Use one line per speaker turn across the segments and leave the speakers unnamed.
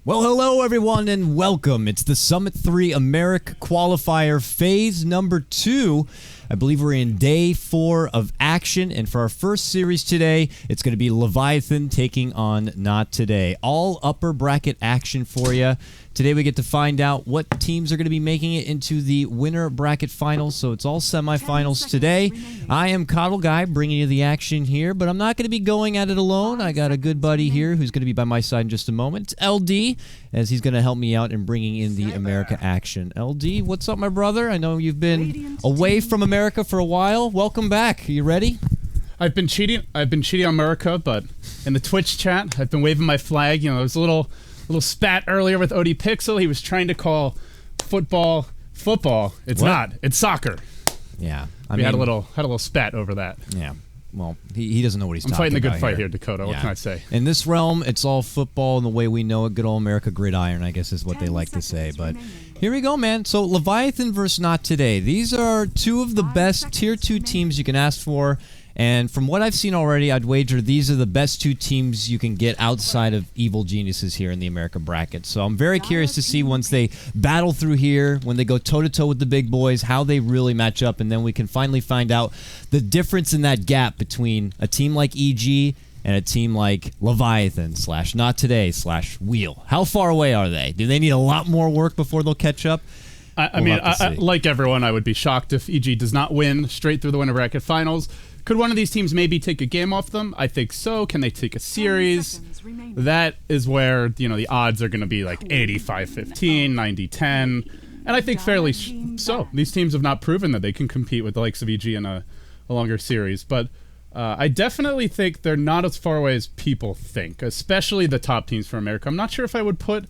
Well, hello everyone and welcome. It's the Summit 3 America Qualifier Phase number 2. I believe we're in day 4 of action, and for our first series today, it's going to be Leviathan taking on NoT today. All upper bracket action for you. Today we get to find out what teams are going to be making it into the winner bracket finals, so it's all semifinals today. I am KotLGuy bringing you the action here, but I'm not going to be going at it alone. I got a good buddy here who's going to be by my side in just a moment. It's LD, as he's going to help me out in bringing in the America action. LD, what's up, my brother? I know you've been away from America for a while. Welcome back. Are you ready?
I've been cheating on America, but in the Twitch chat, I've been waving my flag. You know, there was a little spat earlier with OD Pixel. He was trying to call football. It's not. It's soccer.
Yeah,
we had a little spat over that.
Yeah. Well, he doesn't know what he's talking about.
I'm fighting the good fight here, Dakota. What can I say?
In this realm, it's all football in the way we know it. Good old America gridiron, I guess is what they like to say. But here we go, man. So Leviathan versus NoT today. These are two of the best Tier 2 teams you can ask for. And from what I've seen already, I'd wager these are the best two teams you can get outside of Evil Geniuses here in the America bracket. So I'm very curious to see once they battle through here, when they go toe-to-toe with the big boys, how they really match up. And then we can finally find out the difference in that gap between a team like EG and a team like Leviathan / NoT Today / Wheel. How far away are they? Do they need a lot more work before they'll catch up?
I mean, like everyone, I would be shocked if EG does not win straight through the winner bracket finals. Could one of these teams maybe take a game off them? I think so. Can they take a series? That is where, you know, the odds are going to be like 85-15, 90-10. And I think fairly so. These teams have not proven that they can compete with the likes of EG in a longer series. But I definitely think they're not as far away as people think, especially the top teams from America. I'm not sure if I would put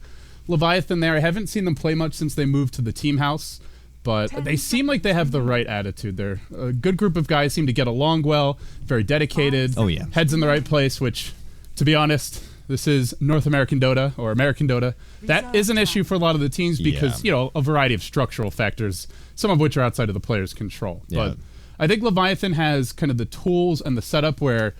Leviathan there. I haven't seen them play much since they moved to the team house. But they seem like they have the right attitude. They're a good group of guys, seem to get along well, very dedicated.
Oh, yeah.
Heads in the right place, which, to be honest, this is North American Dota, or American Dota. That is an issue for a lot of the teams because, you know, a variety of structural factors, some of which are outside of the player's control. Yeah. But I think Leviathan has kind of the tools and the setup where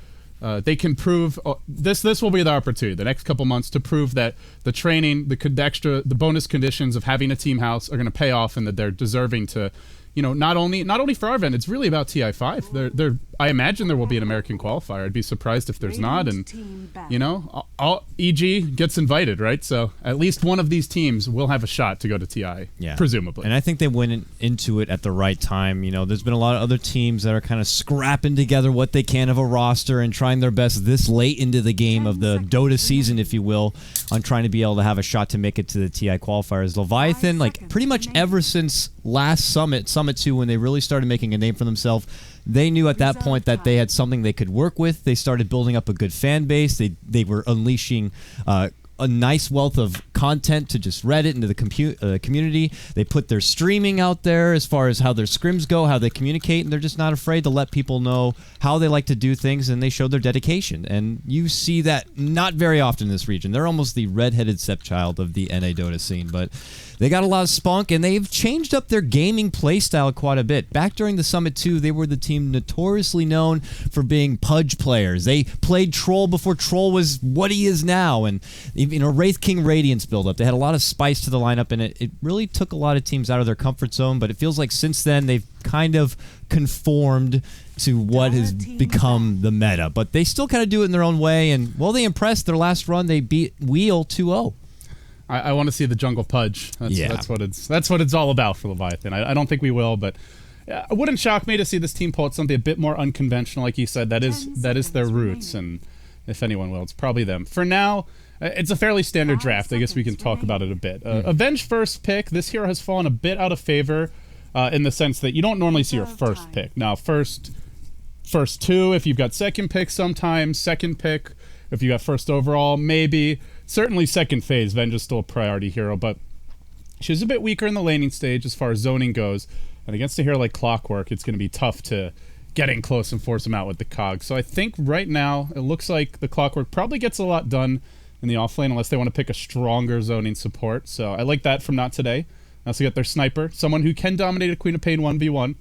they can prove this will be the opportunity the next couple months to prove that the training, the bonus conditions of having a team house are going to pay off, and that they're deserving to, you know, not only for our event, it's really about TI5. I imagine there will be an American qualifier. I'd be surprised if there's not, and you know, all EG gets invited, right? So at least one of these teams will have a shot to go to TI, presumably.
And I think they went into it at the right time. You know, there's been a lot of other teams that are kind of scrapping together what they can of a roster and trying their best this late into the game of the Dota season, if you will, on trying to be able to have a shot to make it to the TI qualifiers. Leviathan, like pretty much ever since last Summit 2, when they really started making a name for themselves, they knew at that point that they had something they could work with. They started building up a good fan base. They were unleashing a nice wealth of content to just Reddit into the community. They put their streaming out there as far as how their scrims go, how they communicate, and they're just not afraid to let people know how they like to do things, and they show their dedication. And you see that not very often in this region. They're almost the redheaded stepchild of the NA Dota scene, but they got a lot of spunk, and they've changed up their gaming playstyle quite a bit. Back during the Summit 2, they were the team notoriously known for being Pudge players. They played Troll before Troll was what he is now, and you know, Wraith King Radiance build-up. They had a lot of spice to the lineup, and it really took a lot of teams out of their comfort zone, but it feels like since then they've kind of conformed to what has become the meta. But they still kind of do it in their own way, and, well, they impressed. Their last run, they beat Wheel 2-0.
I want to see the jungle Pudge. That's what it's all about for Leviathan. I don't think we will, but it wouldn't shock me to see this team pull out something a bit more unconventional. Like you said, that is their roots, and if anyone will, it's probably them. For now, it's a fairly standard draft. I guess we can talk about it a bit. Avenge first pick. This hero has fallen a bit out of favor in the sense that you don't normally see your first pick. Now, first two, if you've got second pick sometimes, second pick, if you got first overall, maybe. Certainly second phase, Venge is still a priority hero, but she's a bit weaker in the laning stage as far as zoning goes. And against a hero like Clockwork, it's going to be tough to get in close and force him out with the cog. So I think right now, it looks like the Clockwork probably gets a lot done in the offlane unless they want to pick a stronger zoning support. So I like that from NoT Today. They also get their sniper, someone who can dominate a Queen of Pain 1v1.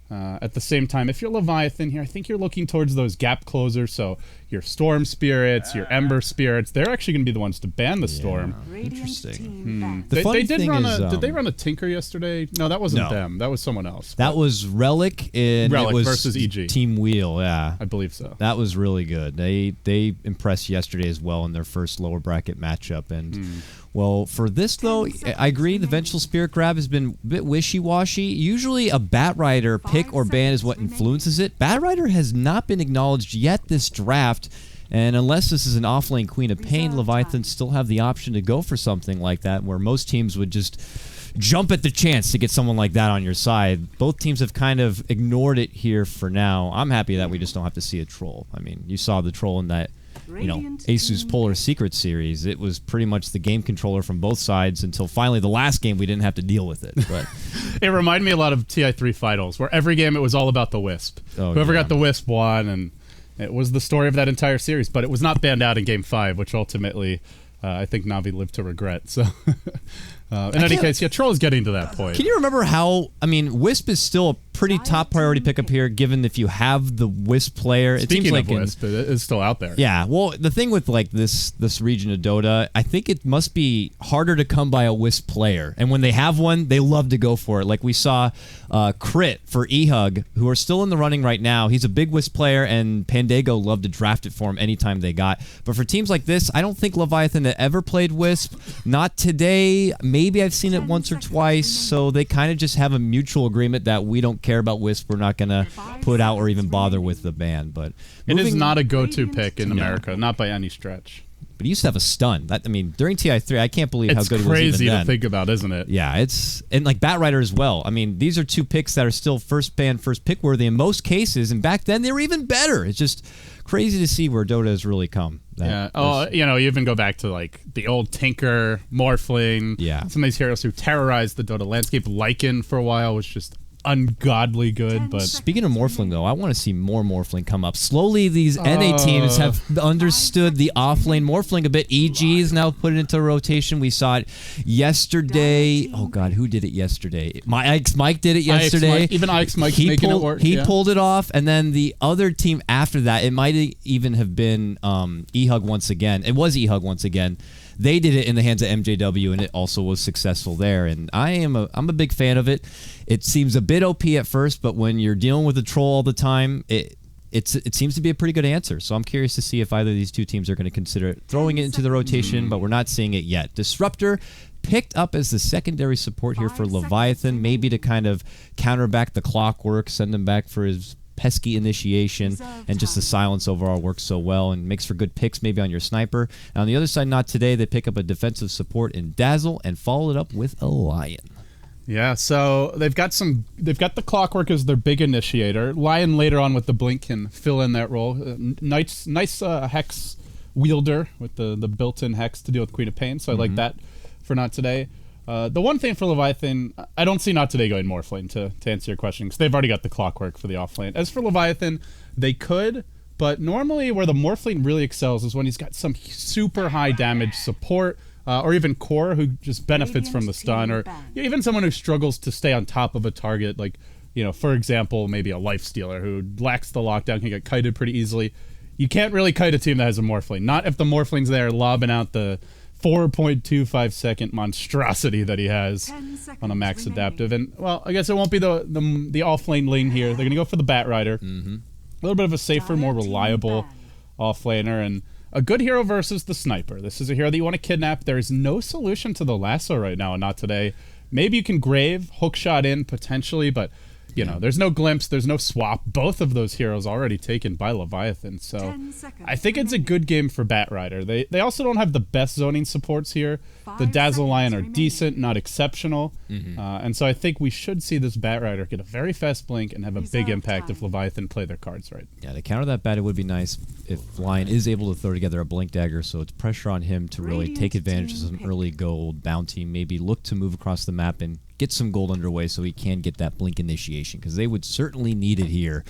At the same time, if you're Leviathan here, I think you're looking towards those gap closers. So your Storm Spirits, your Ember Spirits, they're actually going to be the ones to ban the Storm.
Interesting.
They did run did they run a Tinker yesterday? No, that wasn't them. That was someone else.
That was Relic, and it was
versus EG.
Team Wheel, yeah.
I believe so.
That was really good. They impressed yesterday as well in their first lower bracket matchup. And, well, for this, though, I agree the Vengeful Spirit Grab has been a bit wishy-washy. Usually a Batrider pick or ban is what influences it. Batrider has not been acknowledged yet this draft. And unless this is an offlane Queen of Pain, Leviathan still have the option to go for something like that, where most teams would just jump at the chance to get someone like that on your side. Both teams have kind of ignored it here for now. I'm happy that we just don't have to see a troll. I mean, you saw the troll in that, Asus Polar Secret series. It was pretty much the game controller from both sides until finally the last game we didn't have to deal with it. But
it reminded me a lot of TI3 finals, where every game it was all about the Wisp. Whoever got the Wisp won, and it was the story of that entire series. But it was not banned out in Game 5, which ultimately I think Navi lived to regret. So in any case, yeah, Troll is getting to that point.
Can you remember how, Wisp is still a pretty top priority pickup here, given if you have the Wisp player.
Speaking
it seems like
of Wisp, it is still out there.
Yeah, well, the thing with like this region of Dota, I think it must be harder to come by a Wisp player. And when they have one, they love to go for it. Like we saw Crit for eHug, who are still in the running right now. He's a big Wisp player, and Pandago loved to draft it for him anytime they got. But for teams like this, I don't think Leviathan had ever played Wisp. Not today. Maybe I've seen it once or twice. So they kind of just have a mutual agreement that we don't care about Wisp. We're not going to put out or even bother with the ban. But
it is not a go-to pick in America, not by any stretch.
But he used to have a stun. During TI3, I can't believe how good it was even then.
It's crazy to think about, isn't it?
Yeah, and like Batrider as well. These are two picks that are still first ban, first pick worthy in most cases, and back then they were even better. It's just crazy to see where Dota has really come.
You even go back to like the old Tinker, Morphling.
Yeah.
Some of these heroes who terrorized the Dota landscape. Lycan for a while was just ungodly good. But
speaking of Morphling, though, I want to see more Morphling come up. Slowly, these NA teams have understood the offlane Morphling a bit. EG is now put it into rotation. We saw it yesterday. Oh God, who did it yesterday? Mike did it yesterday.
Even Mike's making it work.
He pulled it off, and then the other team after that, it might even have been eHug once again. It was eHug once again. They did it in the hands of MJW, and it also was successful there. And I'm a big fan of it. It seems a bit OP at first, but when you're dealing with a troll all the time, it seems to be a pretty good answer. So I'm curious to see if either of these two teams are going to consider throwing it into the rotation, but we're not seeing it yet. Disruptor picked up as the secondary support here for Leviathan, maybe to kind of counter back the clockwork, send him back for his pesky initiation, and just the silence overall works so well and makes for good picks maybe on your sniper. And on the other side, not today, they pick up a defensive support in Dazzle and follow it up with a Lion.
Yeah, so they've got the Clockwork as their big initiator. Lion later on with the Blink can fill in that role. Nice Hex wielder with the built-in Hex to deal with Queen of Pain, so I like that for Not Today. The one thing for Leviathan, I don't see Not Today going Morphling, to answer your question, because they've already got the Clockwork for the offlane. As for Leviathan, they could, but normally where the Morphling really excels is when he's got some super high damage support, or even core who just benefits from the stun, or even someone who struggles to stay on top of a target, like, for example, maybe a Lifestealer who lacks the lockdown, can get kited pretty easily. You can't really kite a team that has a Morphling, not if the Morphling's there lobbing out the 4.25 second monstrosity that he has on a max adaptive. And, well, I guess it won't be the off-lane lane here. They're going to go for the Batrider. A little bit of a safer, more reliable off-laner, and a good hero versus the Sniper. This is a hero that you want to kidnap. There is no solution to the lasso right now, and Not Today. Maybe you can Grave, hookshot in, potentially, but there's no glimpse, there's no swap. Both of those heroes already taken by Leviathan, so I think it's a good game for Batrider. They also don't have the best zoning supports here. The Dazzle Lion are decent, not exceptional, and so I think we should see this Batrider get a very fast blink and have a big impact if Leviathan play their cards right.
Yeah, to counter that bat, it would be nice if Lion is able to throw together a Blink Dagger, so it's pressure on him to really take advantage of some early gold bounty, maybe look to move across the map and get some gold underway so he can get that Blink initiation, because they would certainly need it here.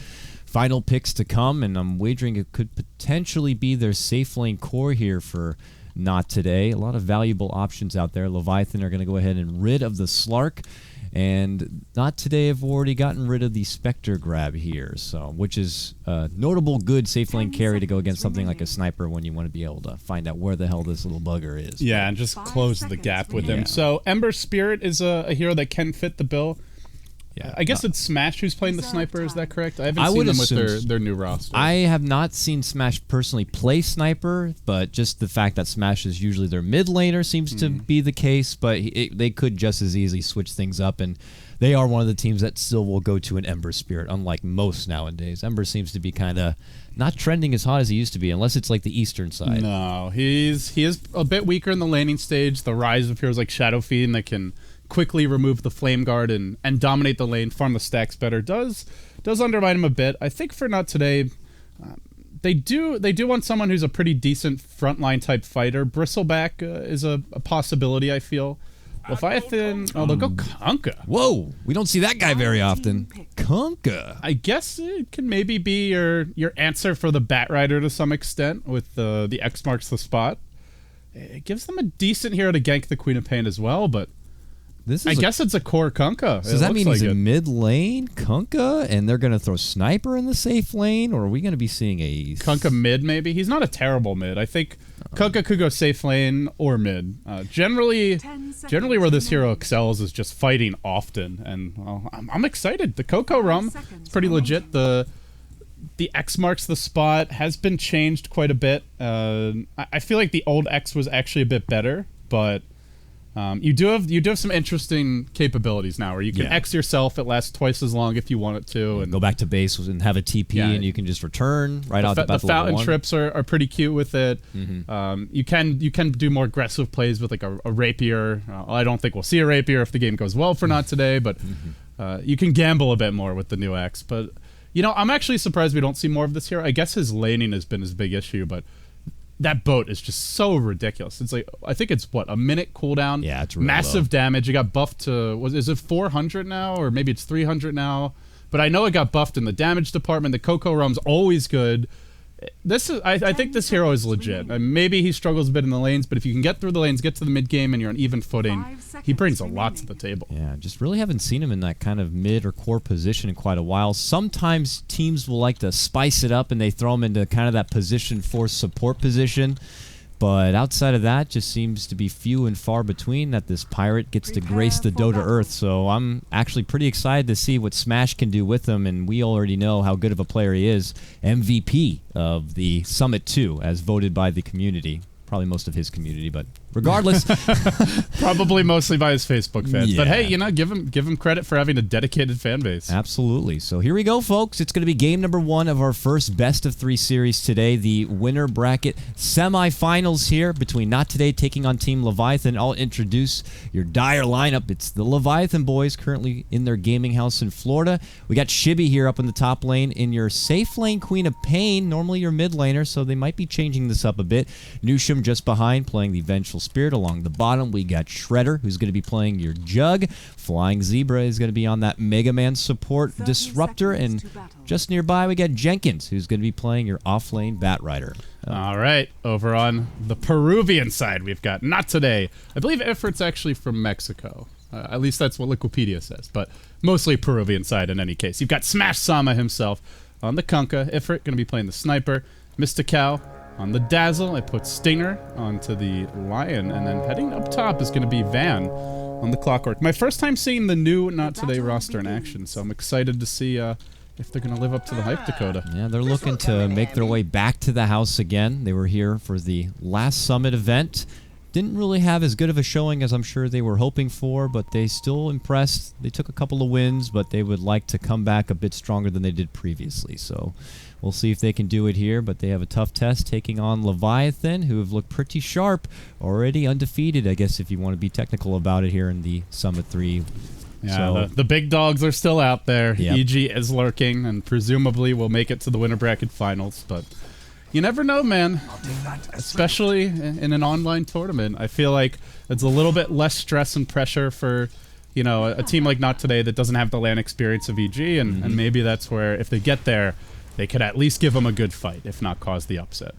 Final picks to come, and I'm wagering it could potentially be their safe lane core here for Not Today. A lot of valuable options out there. Leviathan are going to go ahead and rid of the Slark, And Not Today have already gotten rid of the Spectre grab here, so which is a notable good safe lane carry to go against something like a sniper when you want to be able to find out where the hell this little bugger is.
Yeah, and just close the gap with him. So Ember Spirit is a hero that can fit the bill. Yeah, I guess it's Smash who's playing the sniper, is that correct? I haven't seen them with their new roster.
I have not seen Smash personally play sniper, but just the fact that Smash is usually their mid laner seems to be the case, but they could just as easily switch things up, and they are one of the teams that still will go to an Ember Spirit, unlike most nowadays. Ember seems to be kind of not trending as hot as he used to be, unless it's like the eastern side.
No, he is a bit weaker in the laning stage. The rise of heroes like Shadow Fiend that can quickly remove the Flame Guard and dominate the lane, farm the stacks better, does undermine him a bit. I think for Not Today, they do want someone who's a pretty decent frontline type fighter. Bristleback is a possibility, I feel. Leviathan, they'll go Kunkka.
Whoa, we don't see that guy very often. Kunkka.
I guess it can maybe be your answer for the Batrider to some extent with the X marks the spot. It gives them a decent hero to gank the Queen of Pain as well, but I guess it's a core Kunkka.
So does that mean he's in mid lane, Kunkka, and they're going to throw Sniper in the safe lane, or are we going to be seeing a
Kunkka mid? Maybe he's not a terrible mid. I think Kunkka could go safe lane or mid. Generally, where this hero excels is just fighting often, and I'm excited. The Coco Rum is pretty legit. The X marks the spot has been changed quite a bit. I feel like the old X was actually a bit better, but you do have some interesting capabilities now where you can X yourself. It lasts twice as long if you want it to, and
go back to base and have a TP, and you can just return right out the bat.
The fountain trips are pretty cute with it. You can do more aggressive plays with like a rapier. I don't think we'll see a rapier if the game goes well for Not Today, but you can gamble a bit more with the new X. But I'm actually surprised we don't see more of this hero. I guess his laning has been his big issue, but that boat is just so ridiculous. It's like, I think it's a minute cooldown.
Yeah, it's really
massive
low.
Damage. It got buffed to, is it 400 now? Or maybe it's 300 now. But I know it got buffed in the damage department. The Coco Rum's always good. I think this hero is legit. Maybe he struggles a bit in the lanes, but if you can get through the lanes, get to the mid game, and you're on even footing, he brings a lot to the table.
Yeah, just really haven't seen him in that kind of mid or core position in quite a while. Sometimes teams will like to spice it up and they throw him into kind of that position for support position. But outside of that, just seems to be few and far between that this pirate gets to grace the Dota Earth. So I'm actually pretty excited to see what Smash can do with him, and we already know how good of a player he is. MVP of the Summit 2, as voted by the community. Probably most of his community, but regardless.
Probably mostly by his Facebook fans. Yeah. But hey, give him credit for having a dedicated fan base.
Absolutely. So here we go, folks. It's going to be game number 1 of our first best-of-3 series today. The winner bracket semifinals here between Not Today taking on Team Leviathan. I'll introduce your dire lineup. It's the Leviathan boys currently in their gaming house in Florida. We got Shibby here up in the top lane in your safe lane, Queen of Pain, normally your mid laner, so they might be changing this up a bit. Nusham just behind, playing the Vengeful Spirit. Along the bottom, we got Shredder, who's going to be playing your Jug. Flying Zebra is going to be on that Mega Man support Disruptor. And just nearby, we got Jenkins, who's going to be playing your off-lane Batrider.
All right, over on the Peruvian side, we've got Not Today. I believe Ifrit's actually from Mexico. At least that's what Wikipedia says, but mostly Peruvian side in any case. You've got Smash Sama himself on the Kunkka. Ifrit going to be playing the Sniper. Mystical on the Dazzle. I put Stinger onto the Lion, and then heading up top is going to be Van on the Clockwork. My first time seeing the new Not Today roster in action, so I'm excited to see if they're going to live up to the hype, Dakota.
Yeah, they're looking to make their way back to the house again. They were here for the last Summit event. Didn't really have as good of a showing as I'm sure they were hoping for, but they still impressed. They took a couple of wins, but they would like to come back a bit stronger than they did previously. So we'll see if they can do it here, but they have a tough test taking on Leviathan, who have looked pretty sharp, already undefeated, I guess, if you want to be technical about it here in the Summit 3.
Yeah,
so,
the big dogs are still out there.
Yep.
EG is lurking, and presumably will make it to the winner bracket finals, but you never know, man. Especially in an online tournament. I feel like it's a little bit less stress and pressure for, a team like Not Today that doesn't have the LAN experience of EG, and maybe that's where, if they get there, they could at least give them a good fight, if not cause the upset.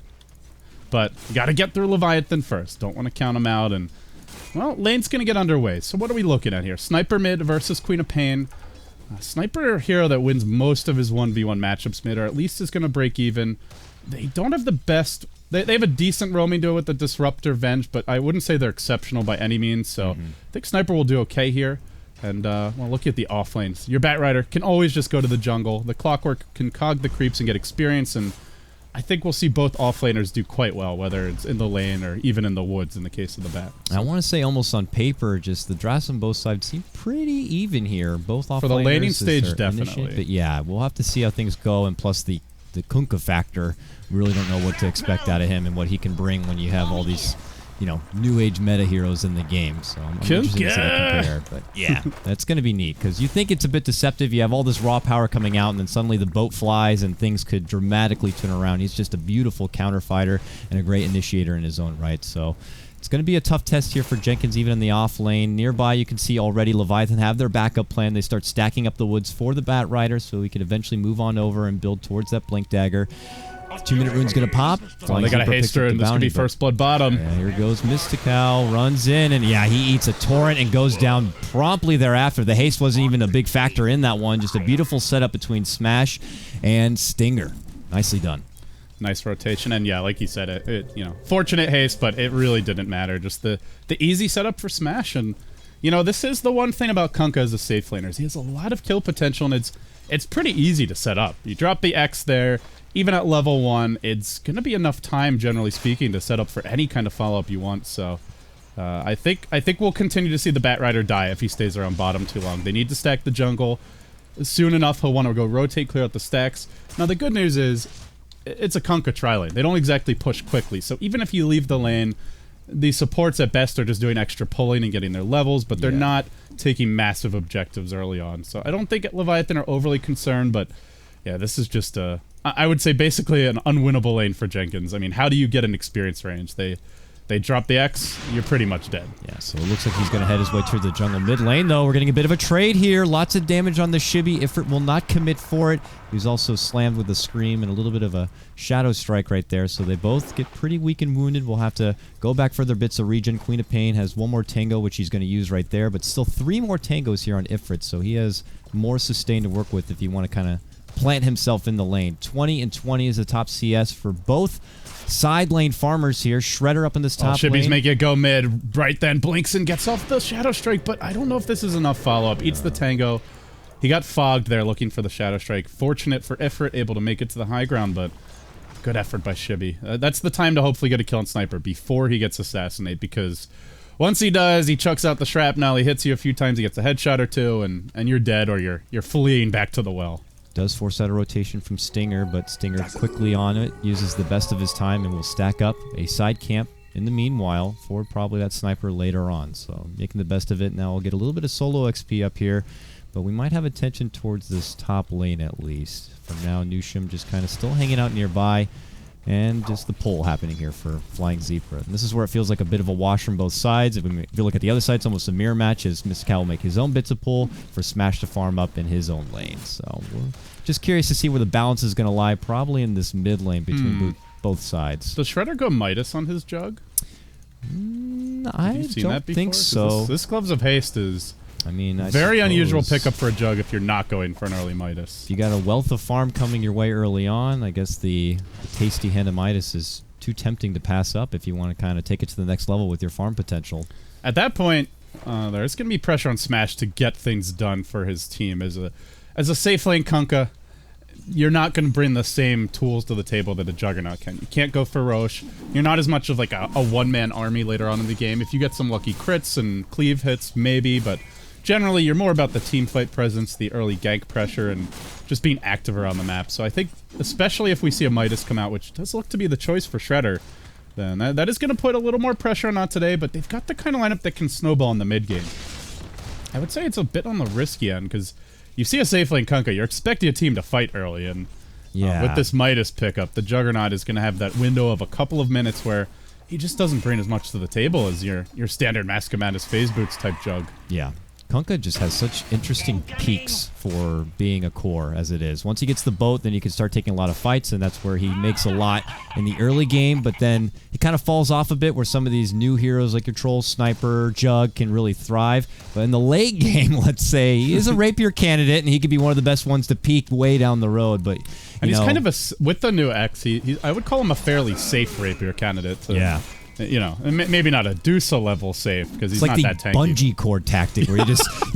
But you got to get through Leviathan first. Don't want to count them out, and Well, lane's going to get underway. So what are we looking at here? Sniper mid versus Queen of Pain. Sniper hero that wins most of his 1v1 matchups mid, or at least is going to break even. They don't have the best... They have a decent roaming duo with the Disruptor Venge, but I wouldn't say they're exceptional by any means, so I think Sniper will do okay here. And, well, looking at the off lanes. Your Batrider can always just go to the jungle. The Clockwork can cog the creeps and get experience, and I think we'll see both off-laners do quite well, whether it's in the lane or even in the woods in the case of the Bat. So.
I want to say almost on paper, just the drafts on both sides seem pretty even here. Both off-laners.
For the laning stage, definitely.
But yeah, we'll have to see how things go, and plus the Kunkka factor. We really don't know what to expect out of him and what he can bring when you have all these, you know, new age meta heroes in the game. So I'm interested to see that compare. But yeah, that's going to be neat because you think it's a bit deceptive. You have all this raw power coming out, and then suddenly the boat flies and things could dramatically turn around. He's just a beautiful counter fighter and a great initiator in his own right. So it's going to be a tough test here for Jenkins, even in the off lane. Nearby, you can see already Leviathan have their backup plan. They start stacking up the woods for the Batrider, so we can eventually move on over and build towards that Blink Dagger. 2-minute rune's going to pop.
Oh, they got a haster, and this could be first blood bottom.
Yeah, here goes Mystical, runs in, and yeah, he eats a torrent and goes down promptly thereafter. The haste wasn't even a big factor in that one. Just a beautiful setup between Smash and Stinger. Nicely done.
Nice rotation, and yeah, like you said, it you know, fortunate haste, but it really didn't matter. Just the easy setup for Smash, and you know, this is the one thing about Kunkka as a safe laner. He has a lot of kill potential, and it's pretty easy to set up. You drop the X there. Even at level 1, it's going to be enough time, generally speaking, to set up for any kind of follow-up you want. So I think we'll continue to see the Batrider die if he stays around bottom too long. They need to stack the jungle. Soon enough, he'll want to go rotate, clear out the stacks. Now, the good news is it's a Kunkka tri-lane. They don't exactly push quickly. So even if you leave the lane, the supports at best are just doing extra pulling and getting their levels, but they're not taking massive objectives early on. So I don't think Leviathan are overly concerned, but yeah, this is just I would say basically an unwinnable lane for Jenkins. I mean, how do you get an experience range? They drop the X, you're pretty much dead.
Yeah, so it looks like he's going to head his way to the jungle mid lane, though. We're getting a bit of a trade here. Lots of damage on the Shibby. Ifrit will not commit for it. He's also slammed with a Scream and a little bit of a Shadow Strike right there, so they both get pretty weak and wounded. We'll have to go back for their bits of regen. Queen of Pain has one more Tango, which he's going to use right there, but still 3 more Tangos here on Ifrit, so he has more sustain to work with if you want to kind of plant himself in the lane. 20 and 20 is the top CS for both side lane farmers here. Shredder up in this top lane.
Shibby's make it go mid. Right then, blinks and gets off the Shadow Strike, but I don't know if this is enough follow-up. Eats the Tango. He got fogged there looking for the Shadow Strike. Fortunate for Ifrit, able to make it to the high ground, but good effort by Shibby. That's the time to hopefully get a kill on Sniper before he gets Assassinate, because once he does, he chucks out the shrapnel, he hits you a few times, he gets a headshot or two, and you're dead, or you're fleeing back to the well.
Does force out a rotation from Stinger, but Stinger quickly on it, uses the best of his time, and will stack up a side camp in the meanwhile for probably that Sniper later on. So making the best of it. Now we'll get a little bit of solo XP up here, but we might have attention towards this top lane at least. For now, Nushim just kind of still hanging out nearby, and just the pull happening here for Flying Zebra. And this is where it feels like a bit of a wash from both sides. If you look at the other side, it's almost a mirror match, as Mystical will make his own bits of pull for Smash to farm up in his own lane. So we're just curious to see where the balance is going to lie, probably in this mid lane between both sides.
Does Shredder go Midas on his jug?
I don't think so.
This Gloves of Haste is...
I mean,
very unusual pickup for a jug if you're not going for an early Midas.
If you got a wealth of farm coming your way early on, I guess the tasty hand of Midas is too tempting to pass up if you want to kind of take it to the next level with your farm potential.
At that point, there's going to be pressure on Smash to get things done for his team. As a safe lane Kunkka, you're not going to bring the same tools to the table that a Juggernaut can. You can't go for Roche. You're not as much of like a one-man army later on in the game. If you get some lucky crits and cleave hits, maybe, but generally, you're more about the team fight presence, the early gank pressure, and just being active around the map. So I think, especially if we see a Midas come out, which does look to be the choice for Shredder, then that is going to put a little more pressure on NoT today, but they've got the kind of lineup that can snowball in the mid game. I would say it's a bit on the risky end, because you see a safe lane Kunkka, you're expecting a team to fight early, and with this Midas pickup, the Juggernaut is going to have that window of a couple of minutes where he just doesn't bring as much to the table as your standard Mask of Madness Phase Boots type jug.
Yeah. KotLGuy just has such interesting peaks for being a core as it is. Once he gets the boat, then he can start taking a lot of fights, and that's where he makes a lot in the early game, but then he kind of falls off a bit where some of these new heroes like your Troll, Sniper, Jug can really thrive. But in the late game, let's say, he is a rapier candidate, and he could be one of the best ones to peak way down the road, but
and he's kind of with the new X, I would call him a fairly safe rapier candidate.
Yeah.
You know, maybe not a Dusa level safe because he's
like
not that tanky.
It's like the bungee cord tactic where you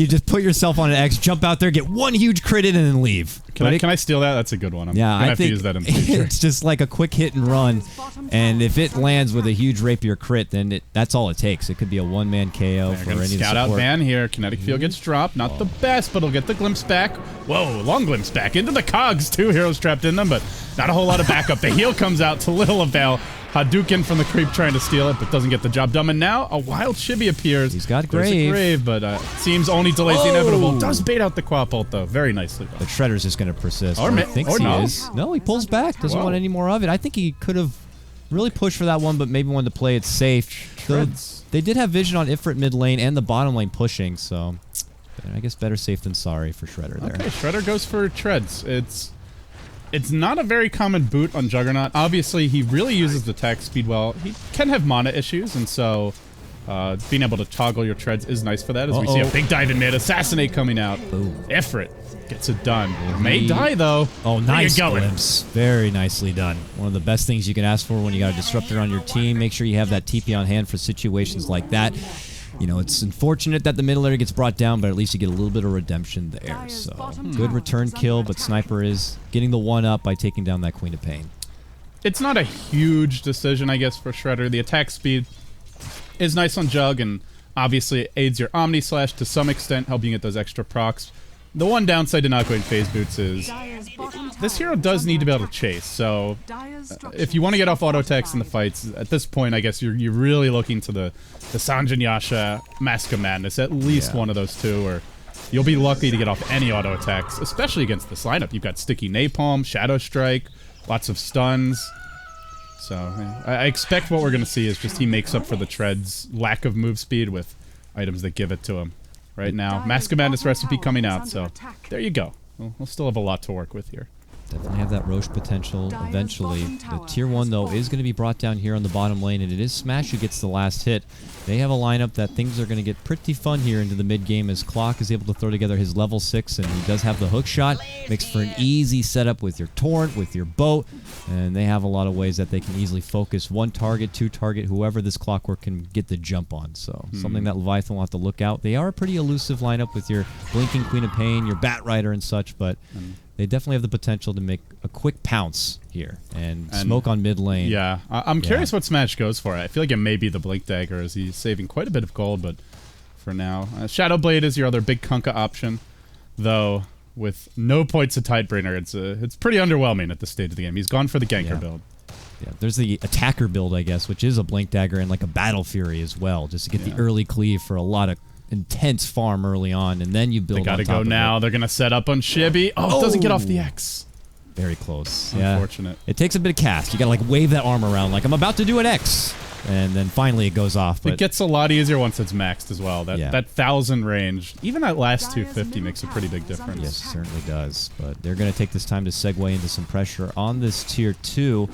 just put yourself on an X, jump out there, get one huge crit in, and then leave.
Can I steal that? That's a good one. I'm gonna have to use that in the future.
It's just like a quick hit and run, and if it lands with a huge rapier crit, then that's all it takes. It could be a one-man KO for any
scout out Van here. Kinetic field gets dropped. Not the best, but he'll get the glimpse back. Whoa, long glimpse back into the cogs. 2 heroes trapped in them, but not a whole lot of backup. The heal comes out to little avail. Hadouken from the creep trying to steal it, but doesn't get the job done. And now a wild Chibi appears.
He's got
There's
Grave.
a Grave, but seems only delays the inevitable. Does bait out the quap ult, though. Very nicely done.
But Shredder's just going to persist.
Or
thinks he
no.
is. No, he pulls back. Doesn't want any more of it. I think he could have really pushed for that one, but maybe wanted to play it safe. They did have vision on Ifrit mid lane and the bottom lane pushing, so I guess better safe than sorry for Shredder there.
Okay, Shredder goes for treads. It's not a very common boot on Juggernaut. Obviously, he really uses the attack speed well. He can have mana issues, and so being able to toggle your treads is nice for that, as we see a big dive in mid. Assassinate coming out. Ifrit gets it done. May die, though.
Oh, nice glimpse. Very nicely done. One of the best things you can ask for when you got a Disruptor on your team. Make sure you have that TP on hand for situations like that. You know, it's unfortunate that the middle area gets brought down, but at least you get a little bit of redemption there. So, good return kill, but Sniper is getting the 1-up by taking down that Queen of Pain.
It's not a huge decision, I guess, for Shredder. The attack speed is nice on Jug, and obviously aids your Omni Slash to some extent, helping you get those extra procs. The one downside to not going phase boots is this hero does need to be able to chase, so if you want to get off auto attacks in the fights, at this point I guess you're really looking to the Sanjin Yasha Mask of Madness, at least one of those two, or you'll be lucky to get off any auto attacks, especially against this lineup. You've got Sticky Napalm, Shadow Strike, lots of stuns. So I expect what we're going to see is just he makes up for the Tread's lack of move speed with items that give it to him. Right now, Mask of Madness recipe coming out, so there you go. We'll still have a lot to work with here.
Definitely have that Roche potential eventually. The tier 1, though, is going to be brought down here on the bottom lane, and it is Smash who gets the last hit. They have a lineup that things are going to get pretty fun here into the mid-game as Clock is able to throw together his level 6, and he does have the hook shot. Makes for an easy setup with your Torrent, with your boat, and they have a lot of ways that they can easily focus 1 target, 2 target, whoever this Clockwork can get the jump on. So something that Leviathan will have to look out. They are a pretty elusive lineup with your Blinking Queen of Pain, your Bat Rider and such, but they definitely have the potential to make a quick pounce here and smoke on mid lane.
Yeah, I'm curious what Smash goes for. I feel like it may be the Blink Dagger, as he's saving quite a bit of gold, but for now. Shadow Blade is your other big Kunkka option, though with no points of Tidebringer, it's pretty underwhelming at this stage of the game. He's gone for the Ganker build.
Yeah, there's the Attacker build, I guess, which is a Blink Dagger and like a Battle Fury as well, just to get the early cleave for a lot of intense farm early on, and then you build.
They gotta go now. They're gonna set up on Chibi. Oh, it doesn't get off the X.
Very close.
Unfortunate.
It takes a bit of cast. You gotta like wave that arm around like I'm about to do an X, and then finally it goes off. But
it gets a lot easier once it's maxed as well. That 1,000 range, even that last 250 makes a pretty big difference.
Yes, it certainly does. But they're gonna take this time to segue into some pressure on this tier 2.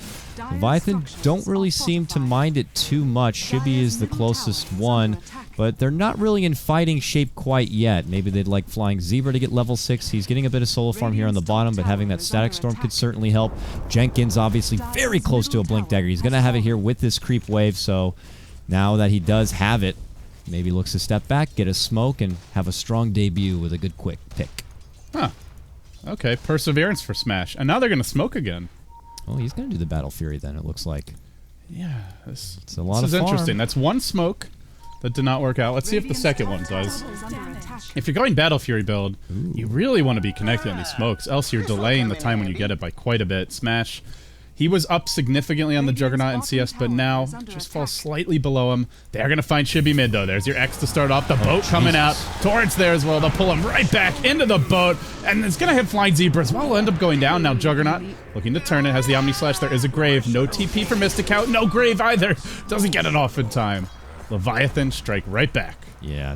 Leviathan don't really seem to mind it too much. Chibi is the closest one, but they're not really in fighting shape quite yet. Maybe they'd like Flying Zebra to get level 6. He's getting a bit of solo farm here on the bottom, but having that Static Storm could certainly help. Jenkins obviously very close to a Blink Dagger. He's going to have it here with this creep wave, so now that he does have it, maybe looks to step back, get a smoke, and have a strong debut with a good quick pick.
Huh. Okay, Perseverance for Smash. And now they're going to smoke again.
Oh, he's going to do the Battle Fury then, it looks like.
Yeah,
it's a lot of farm.
This is interesting. That's one smoke that did not work out. Let's see if the second one does. If you're going Battle Fury build, you really want to be connected on these smokes, else you're delaying the time when you get it by quite a bit. Smash, he was up significantly on the Juggernaut in CS, but now just falls slightly below him. They're going to find Chibi mid, though. There's your X to start off. The boat coming out. Torrent's there as well. They'll pull him right back into the boat, and it's going to hit Flying Zebra as well. Will end up going down. Now Juggernaut looking to turn it. Has the Omni Slash. There is a Grave. No TP for Mystic out. No Grave either. Doesn't get it off in time. Leviathan strike right back.
Yeah.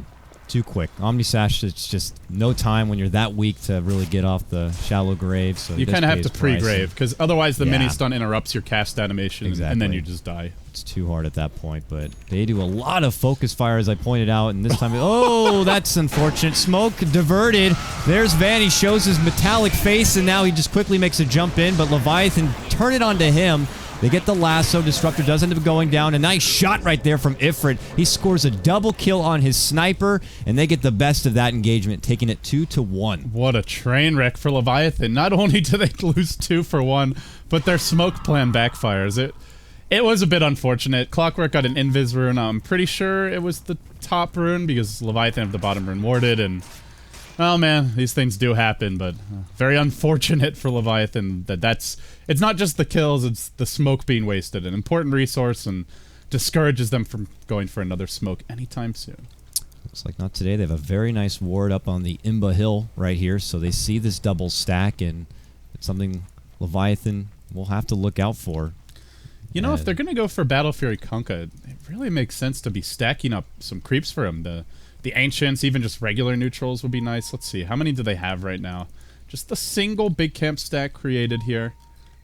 Too quick. Omnisash, it's just no time when you're that weak to really get off the shallow grave. So
you kind of have to pre-grave, because otherwise the mini stun interrupts your cast animation, and then you just die.
It's too hard at that point, but they do a lot of focus fire, as I pointed out, and this time, oh, that's unfortunate. Smoke diverted. There's Van. He shows his metallic face, and now he just quickly makes a jump in, but Leviathan turn it onto him. They get the lasso. Disruptor does end up going down. A nice shot right there from Ifrit. He scores a double kill on his sniper, and they get the best of that engagement, taking it 2-1.
What a train wreck for Leviathan. Not only do they lose 2 for 1, but their smoke plan backfires. It was a bit unfortunate. KotLGuy got an invis rune. I'm pretty sure it was the top rune, because Leviathan have the bottom rune warded, and oh man, these things do happen, but very unfortunate for Leviathan it's not just the kills, it's the smoke being wasted. An important resource, and discourages them from going for another smoke anytime soon.
Looks like not today. They have a very nice ward up on the Imba Hill right here, so they see this double stack, and it's something Leviathan will have to look out for.
You know, if they're going to go for Battle Fury Kunkka, it really makes sense to be stacking up some creeps for him. The Ancients, even just regular neutrals would be nice. Let's see, how many do they have right now? Just the single big camp stack created here.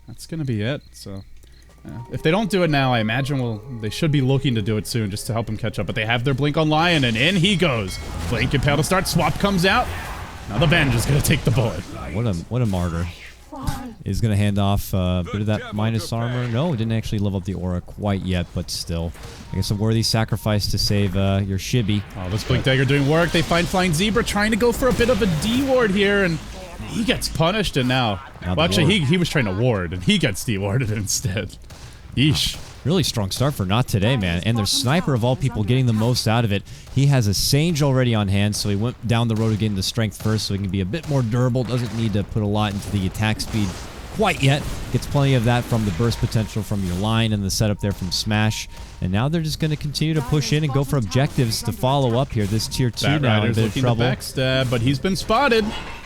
That's going to be it. So, if they don't do it now, I imagine they should be looking to do it soon just to help him catch up. But they have their Blink on Lion, and in he goes. Blink and Pale to start. Swap comes out. Now the Venge is going to take the bullet.
What a martyr. Is going to hand off a bit of that minus armor. No, didn't actually level up the aura quite yet, but still. I guess a worthy sacrifice to save your Shibby.
Oh, this Blink Dagger doing work. They find Flying Zebra trying to go for a bit of a D-ward here, and he gets punished, and now well, actually, he was trying to ward, and he gets D-warded instead. Yeesh.
Really strong start for NoT today, man. And their sniper, of all people, getting the most out of it. He has a Sage already on hand, so he went down the road of getting the strength first so he can be a bit more durable. Doesn't need to put a lot into the attack speed quite yet. Gets plenty of that from the burst potential from your line and the setup there from Smash. And now they're just going to continue to push in and go for objectives to follow up here. This tier 2 now in a bit of trouble.
Backstab, but he's been spotted.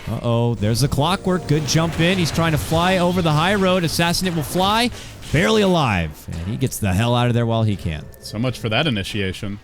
Uh-oh, there's the KotLGuy. Good jump in. He's trying to fly over the high road. Assassinate will fly. Barely alive. And he gets the hell out of there while he can.
So much for that initiation.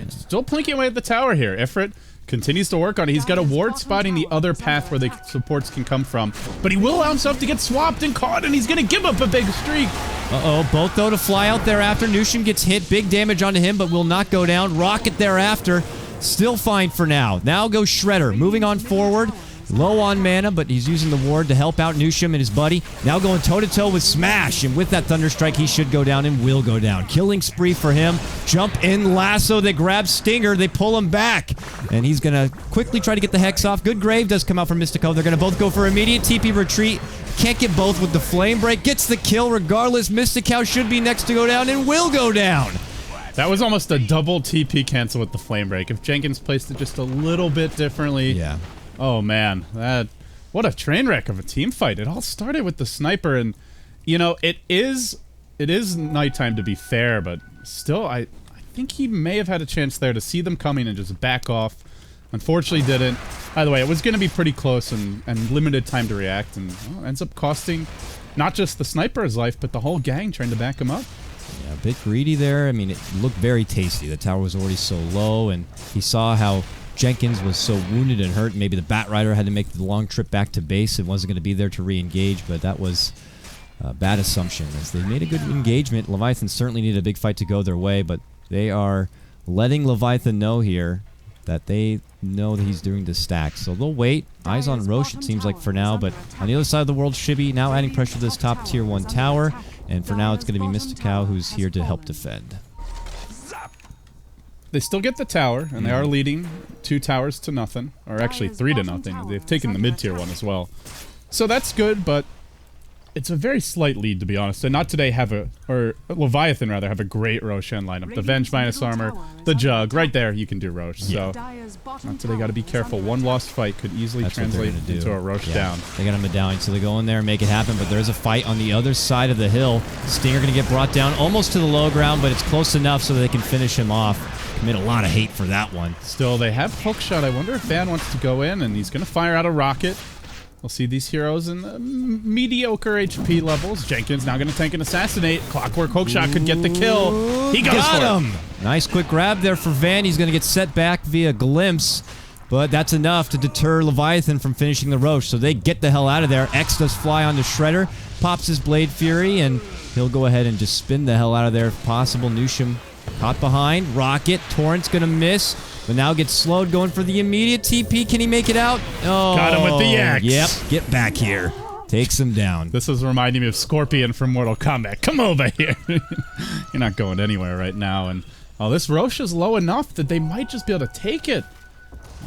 Still plinking away at the tower here. Ifrit continues to work on it. He's got a ward spotting the other path where the supports can come from. But he will allow himself to get swapped and caught, and he's going to give up a big streak.
Uh-oh, both though to fly out thereafter. Nushin gets hit. Big damage onto him, but will not go down. Rocket thereafter. Still fine for now. Now goes Shredder. Moving on forward. Low on mana, but he's using the ward to help out Nushim and his buddy. Now going toe-to-toe with Smash, and with that Thunderstrike, he should go down and will go down. Killing spree for him. Jump in lasso. They grab Stinger. They pull him back, and he's going to quickly try to get the Hex off. Good Grave does come out from Mystico. They're going to both go for immediate TP retreat. Can't get both with the Flame Break. Gets the kill regardless. Mystico should be next to go down and will go down.
That was almost a double TP cancel with the Flame Break. If Jenkins placed it just a little bit differently...
Yeah.
Oh man, what a train wreck of a team fight. It all started with the sniper, and you know, it is nighttime to be fair, but still I think he may have had a chance there to see them coming and just back off. Unfortunately didn't. By the way, it was going to be pretty close and limited time to react, and well, ends up costing not just the sniper his life, but the whole gang trying to back him up.
Yeah, a bit greedy there. I mean, it looked very tasty. The tower was already so low, and he saw how Jenkins was so wounded and hurt. Maybe the Batrider had to make the long trip back to base and wasn't going to be there to re-engage, but that was a bad assumption. As they made a good engagement, Leviathan certainly needed a big fight to go their way, but they are letting Leviathan know here that they know that he's doing the stack. So they'll wait. Eyes on Rosh, it seems like, for now, but on the other side of the world, Shibby now adding pressure to this top tier 1 tower, and for now it's going to be Mystico who's here to help defend.
They still get the tower, and they are leading 2 towers to nothing. Or actually 3 to nothing. They've taken the mid-tier one as well. So that's good, but it's a very slight lead, to be honest. And not today or Leviathan, rather, have a great Roshan lineup. The Venge minus armor, the Jug. Right there, you can do Rosh. So not today, got to be careful. One lost fight could easily translate into a Rosh down.
They got a medallion, so they go in there and make it happen, but there's a fight on the other side of the hill. Stinger going to get brought down almost to the low ground, but it's close enough so that they can finish him off. Made a lot of hate for that one.
Still, they have hookshot. I wonder if Van wants to go in, and he's going to fire out a rocket. We'll see these heroes in the mediocre HP levels. Jenkins now going to tank and assassinate. Clockwork hookshot could get the kill. He goes
Got
for
him! Nice quick grab there for Van. He's going to get set back via glimpse, but that's enough to deter Leviathan from finishing the Roche, so they get the hell out of there. X does fly onto Shredder, pops his Blade Fury, and he'll go ahead and just spin the hell out of there if possible. Nusham caught behind. Rocket. Torrent's going to miss, but now gets slowed going for the immediate TP. Can he make it out? Oh,
Got him with the X.
Yep, get back here. Takes him down.
This is reminding me of Scorpion from Mortal Kombat. Come over here. You're not going anywhere right now. And oh, this Roche is low enough that they might just be able to take it.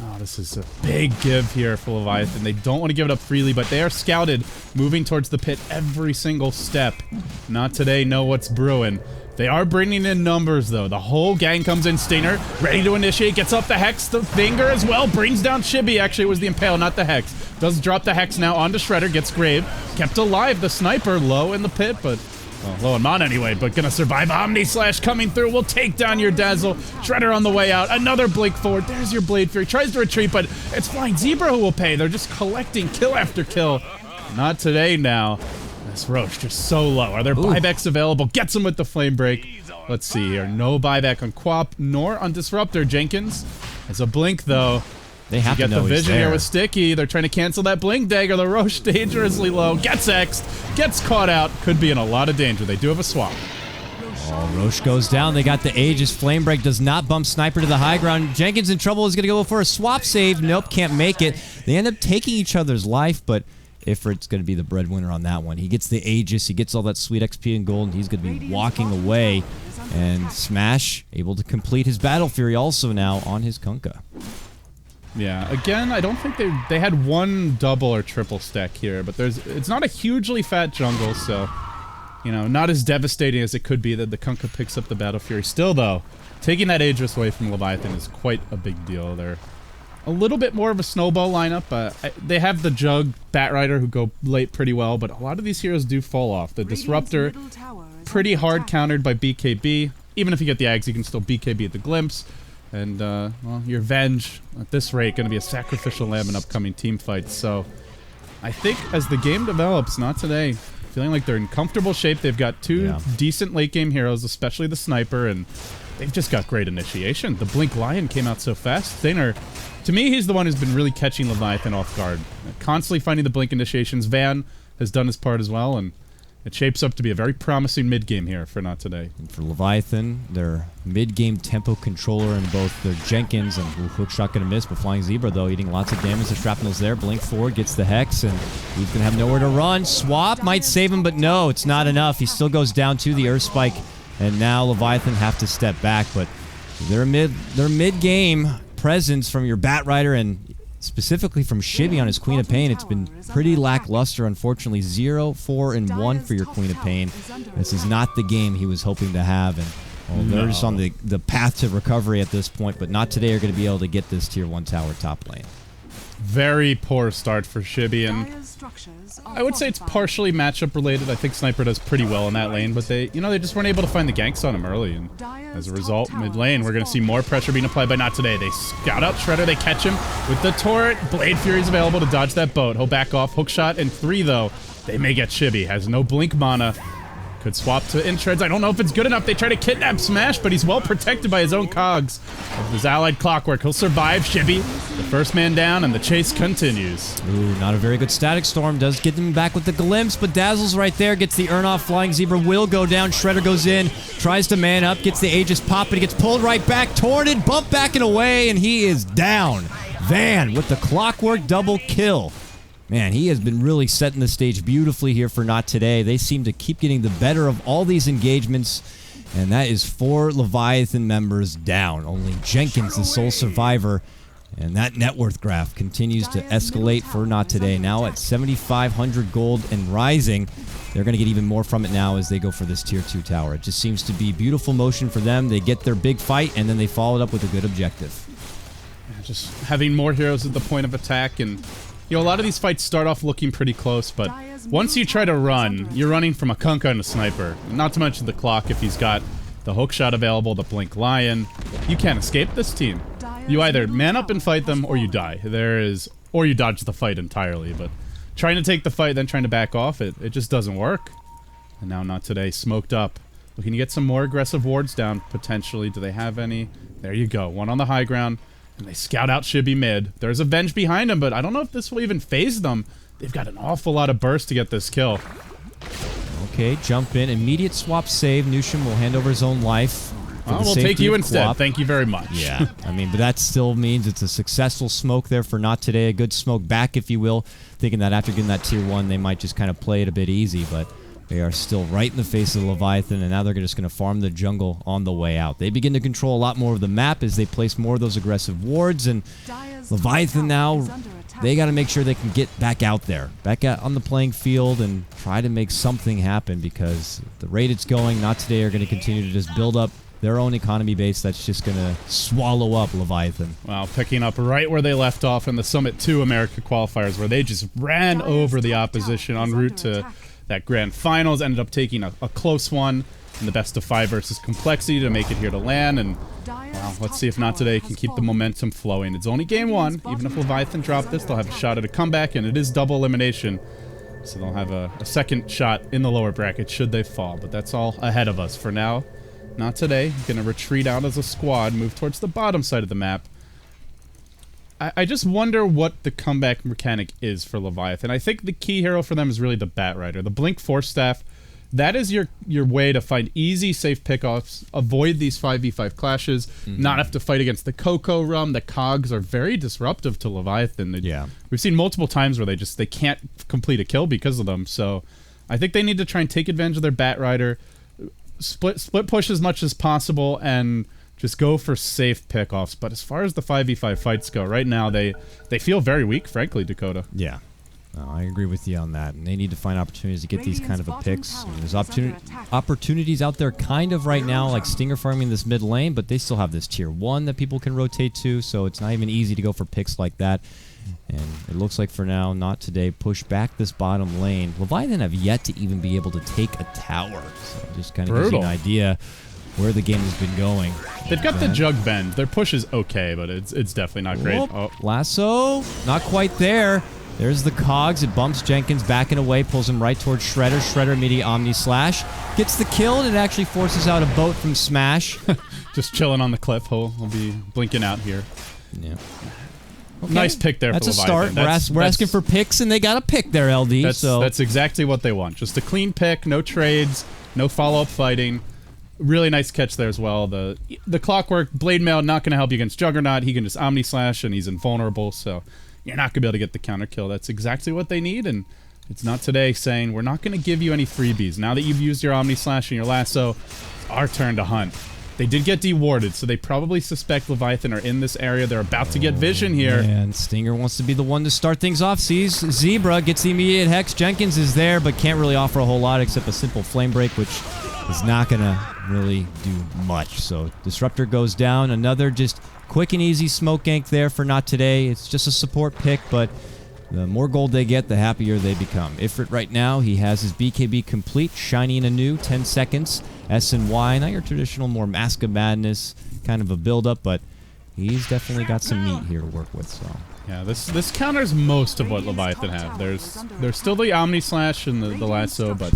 Oh, this is a big give here for Leviathan. They don't want to give it up freely, but they are scouted, moving towards the pit every single step. Not today, know what's brewing. They are bringing in numbers, though. The whole gang comes in. Stinger, ready to initiate, gets up the Hex. The Finger as well, brings down Chibi. Actually, it was the Impale, not the Hex. Does drop the Hex now onto Shredder, gets Grave. Kept alive, the Sniper, low in the pit, but... well, low in mana anyway, but gonna survive. Omni Slash coming through, will take down your Dazzle. Shredder on the way out, another Blink forward. There's your Blade Fury, tries to retreat, but it's Flying Zebra who will pay. They're just collecting kill after kill. Not today now. This Roche just so low. Are there buybacks available? Gets him with the Flame Break. Let's see here. No buyback on Quap nor on Disruptor. Jenkins has a Blink though.
They have to
get
know
the
he's
vision
there.
here with Sticky. They're trying to cancel that Blink Dagger. The Roche dangerously low. Gets X'd. Gets caught out. Could be in a lot of danger. They do have a swap.
Oh, Roche goes down. They got the Aegis. Flame Break does not bump Sniper to the high ground. Jenkins in trouble. Is going to go for a swap save. Nope, can't make it. They end up taking each other's life, but Ifrit's going to be the breadwinner on that one. He gets the Aegis. He gets all that sweet XP and gold, and he's going to be walking away. And Smash able to complete his Battle Fury also now on his Kunkka.
Yeah, again, I don't think they had one double or triple stack here, but it's not a hugely fat jungle, so, you know, not as devastating as it could be that the Kunkka picks up the Battle Fury. Still, though, taking that Aegis away from Leviathan is quite a big deal. They're a little bit more of a snowball lineup. They have the Jug, Batrider, who go late pretty well, but a lot of these heroes do fall off. The Disruptor, pretty hard countered by BKB. Even if you get the Ags, you can still BKB at the Glimpse. And, well, your Venge, at this rate, going to be a sacrificial lamb in upcoming team fights. So, I think as the game develops, not today, feeling like they're in comfortable shape. They've got two decent late-game heroes, especially the Sniper, and they've just got great initiation. The Blink Lion came out so fast. Thinner, to me, he's the one who's been really catching Leviathan off guard. Constantly finding the Blink initiations. Van has done his part as well, and it shapes up to be a very promising mid-game here for Not Today.
And for Leviathan, their mid-game tempo controller in both their Jenkins and Hookshot going to miss, but Flying Zebra, though, eating lots of damage. The Shrapnel's there. Blink forward, gets the Hex, and he's going to have nowhere to run. Swap might save him, but no, it's not enough. He still goes down to the Earth Spike, and now Leviathan have to step back, but their mid-game presence from your Batrider and specifically from Shibby on his Queen of Pain, it's been pretty lackluster, unfortunately. 0, 4, and 1 for your Queen of Pain. This is not the game he was hoping to have, and they're just on the path to recovery at this point, but Not Today are going to be able to get this tier 1 tower top lane.
Very poor start for Shibby, and I would say it's partially matchup related. I think Sniper does pretty well in that lane, but they just weren't able to find the ganks on him early, and as a result, mid lane, we're going to see more pressure being applied by Not Today. They scout out Shredder, they catch him with the turret. Blade Fury's available to dodge that boat. He'll back off. Hookshot and 3, though. They may get Shibby. Has no blink mana. Could swap to Intreds. I don't know if it's good enough. They try to kidnap Smash, but he's well protected by his own cogs. Of his allied Clockwork, he'll survive. Shibby, the first man down, and the chase continues.
Ooh, not a very good Static Storm. Does get them back with the Glimpse, but Dazzle's right there. Gets the Urn off. Flying Zebra will go down. Shredder goes in, tries to man up, gets the Aegis pop, but he gets pulled right back. Tornted, bump back and away, and he is down. Van with the Clockwork double kill. Man, he has been really setting the stage beautifully here for Not Today. They seem to keep getting the better of all these engagements, and that is 4 Leviathan members down. Only Jenkins, the sole survivor, and that net worth graph continues to escalate for Not Today. Now at 7,500 gold and rising. They're going to get even more from it now as they go for this tier 2 tower. It just seems to be beautiful motion for them. They get their big fight, and then they follow it up with a good objective.
Yeah, just having more heroes at the point of attack, and you know, a lot of these fights start off looking pretty close, but once you try to run, you're running from a Kunkka and a Sniper. Not to mention the Clock if he's got the Hookshot available, the Blink Lion. You can't escape this team. You either man up and fight them, or you die. Or you dodge the fight entirely, but trying to take the fight, then trying to back off. It just doesn't work. And now Not Today, smoked up. Looking to get some more aggressive wards down, potentially. Do they have any? There you go. One on the high ground. And they scout out Shibby mid. There's a Venge behind him, but I don't know if this will even phase them. They've got an awful lot of burst to get this kill.
Okay, jump in. Immediate swap save. Nushin will hand over his own life.
We'll take you instead. Thank you very much.
Yeah, I mean, but that still means it's a successful smoke there for Not Today. A good smoke back, if you will. Thinking that after getting that tier 1, they might just kind of play it a bit easy, but they are still right in the face of the Leviathan, and now they're just going to farm the jungle on the way out. They begin to control a lot more of the map as they place more of those aggressive wards, and Leviathan now, they got to make sure they can get back out there, back out on the playing field, and try to make something happen, because the rate it's going, Not Today are going to continue to just build up their own economy base that's just going to swallow up Leviathan.
Wow, picking up right where they left off in the Summit 2 America qualifiers, where they just ran over the opposition en route to that grand finals. Ended up taking a close one in the best of 5 versus Complexity to make it here to LAN. And well, let's see if Not Today can keep the momentum flowing. It's only game 1. Even if Leviathan drop this, they'll have a shot at a comeback, and it is double elimination. So they'll have a second shot in the lower bracket should they fall. But that's all ahead of us for now. Not Today. Gonna retreat out as a squad, move towards the bottom side of the map. I just wonder what the comeback mechanic is for Leviathan. I think the key hero for them is really the Bat Rider. The Blink Force Staff, that is your way to find easy, safe pickoffs, avoid these 5v5 clashes, not have to fight against the Coco Rum. The Cogs are very disruptive to Leviathan.
Yeah.
We've seen multiple times where they can't complete a kill because of them. So I think they need to try and take advantage of their Bat Rider, split push as much as possible, and just go for safe pickoffs. But as far as the 5v5 fights go, right now they feel very weak, frankly, Dakota.
Yeah. No, I agree with you on that. And they need to find opportunities to get these kind of a picks. And there's opportunities out there kind of right now, like Stinger farming this mid lane, but they still have this tier 1 that people can rotate to, so it's not even easy to go for picks like that. And it looks like for now, Not Today, push back this bottom lane. Leviathan have yet to even be able to take a tower. So it just kind of gives you an idea where the game has been going.
They've got the Jug Bend. Their push is okay, but it's definitely not great.
Oh. Lasso, not quite there. There's the Cogs. It bumps Jenkins back and away, pulls him right towards Shredder. Shredder immediate Omni Slash. Gets the kill, and it actually forces out a boat from Smash.
Just chilling on the cliff. He'll be blinking out here.
Yeah.
Okay. Nice pick there
that's
for Leviathan.
That's a start. We're asking for picks, and they got a pick there, LD.
That's exactly what they want. Just a clean pick, no trades, no follow-up fighting. Really nice catch there as well. The Clockwork Blade Mail not going to help you against Juggernaut. He can just Omni Slash, and he's invulnerable, so you're not going to be able to get the counter kill. That's exactly what they need, and it's Not Today saying, we're not going to give you any freebies. Now that you've used your Omni Slash and your Lasso, it's our turn to hunt. They did get dewarded, so they probably suspect Leviathan are in this area. They're about to get vision here.
And Stinger wants to be the one to start things off. Sees Zebra, gets the immediate Hex. Jenkins is there, but can't really offer a whole lot except a simple Flame Break, which is not going to really do much. So Disruptor goes down. Another just quick and easy smoke gank there for Not Today. It's just a support pick, but the more gold they get, the happier they become. Ifrit right now, he has his BKB complete, shiny and anew, 10 seconds. S and Y, not your traditional more Mask of Madness kind of a build-up, but he's definitely got some meat here to work with. So
yeah, this counters most of what Leviathan have. There's still the Omni Slash and the Lasso, but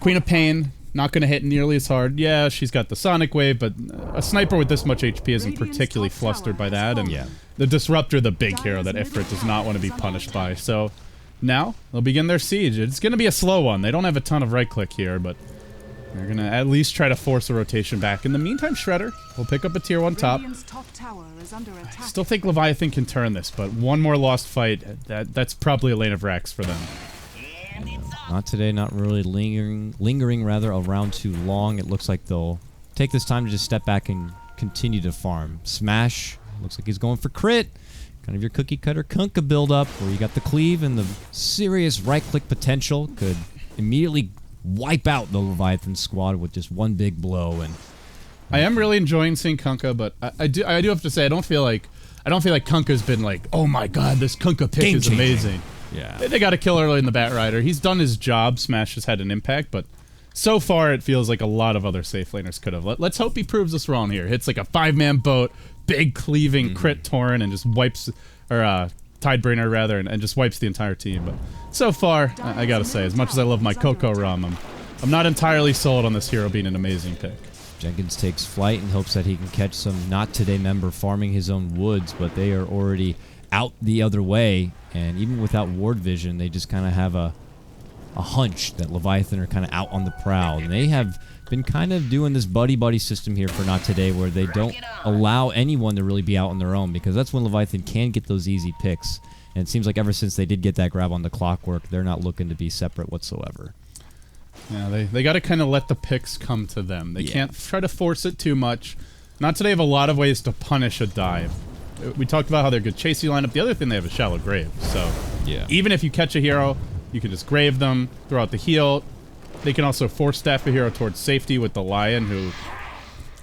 Queen of Pain not going to hit nearly as hard. Yeah, she's got the Sonic Wave, but a sniper with this much HP isn't particularly flustered by that. And the Disruptor, the big hero that Ifrit does not want to be punished by. So now they'll begin their siege. It's going to be a slow one. They don't have a ton of right-click here, but they're going to at least try to force a rotation back. In the meantime, Shredder will pick up a tier 1 top. I still think Leviathan can turn this, but one more lost fight, that's probably a lane of Rax for them.
Not Today, not really lingering rather around too long. It looks like they'll take this time to just step back and continue to farm. Smash, looks like he's going for crit. Kind of your cookie cutter Kunkka build up where you got the cleave and the serious right click potential could immediately wipe out the Leviathan squad with just one big blow. And
I am really enjoying seeing Kunkka, but I do have to say I don't feel like Kunkka's been like, oh my god, this Kunkka pick is amazing.
Yeah.
They got a kill early in the Bat Rider. He's done his job. Smash has had an impact, but so far it feels like a lot of other safe laners could have. Let's hope he proves us wrong here. Hits like a 5-man boat, big cleaving crit torrent, and just wipes or Tidebringer rather, and just wipes the entire team. But so far, I gotta say, as much as I love my Coco Rum, I'm not entirely sold on this hero being an amazing pick.
Jenkins takes flight in hopes that he can catch some Not Today member farming his own woods, but they are already out the other way, and even without ward vision, they just kind of have a hunch that Leviathan are kind of out on the prowl. And they have been kind of doing this buddy-buddy system here for Not Today, where they don't allow anyone to really be out on their own, because that's when Leviathan can get those easy picks. And it seems like ever since they did get that grab on the Clockwork, they're not looking to be separate whatsoever.
Yeah, they got to kind of let the picks come to them. They can't try to force it too much. Not Today have a lot of ways to punish a dive. We talked about how they're good chasey lineup. The other thing, they have a shallow grave. So even if you catch a hero, you can just grave them, throw out the heal. They can also force staff a hero towards safety with the Lion, who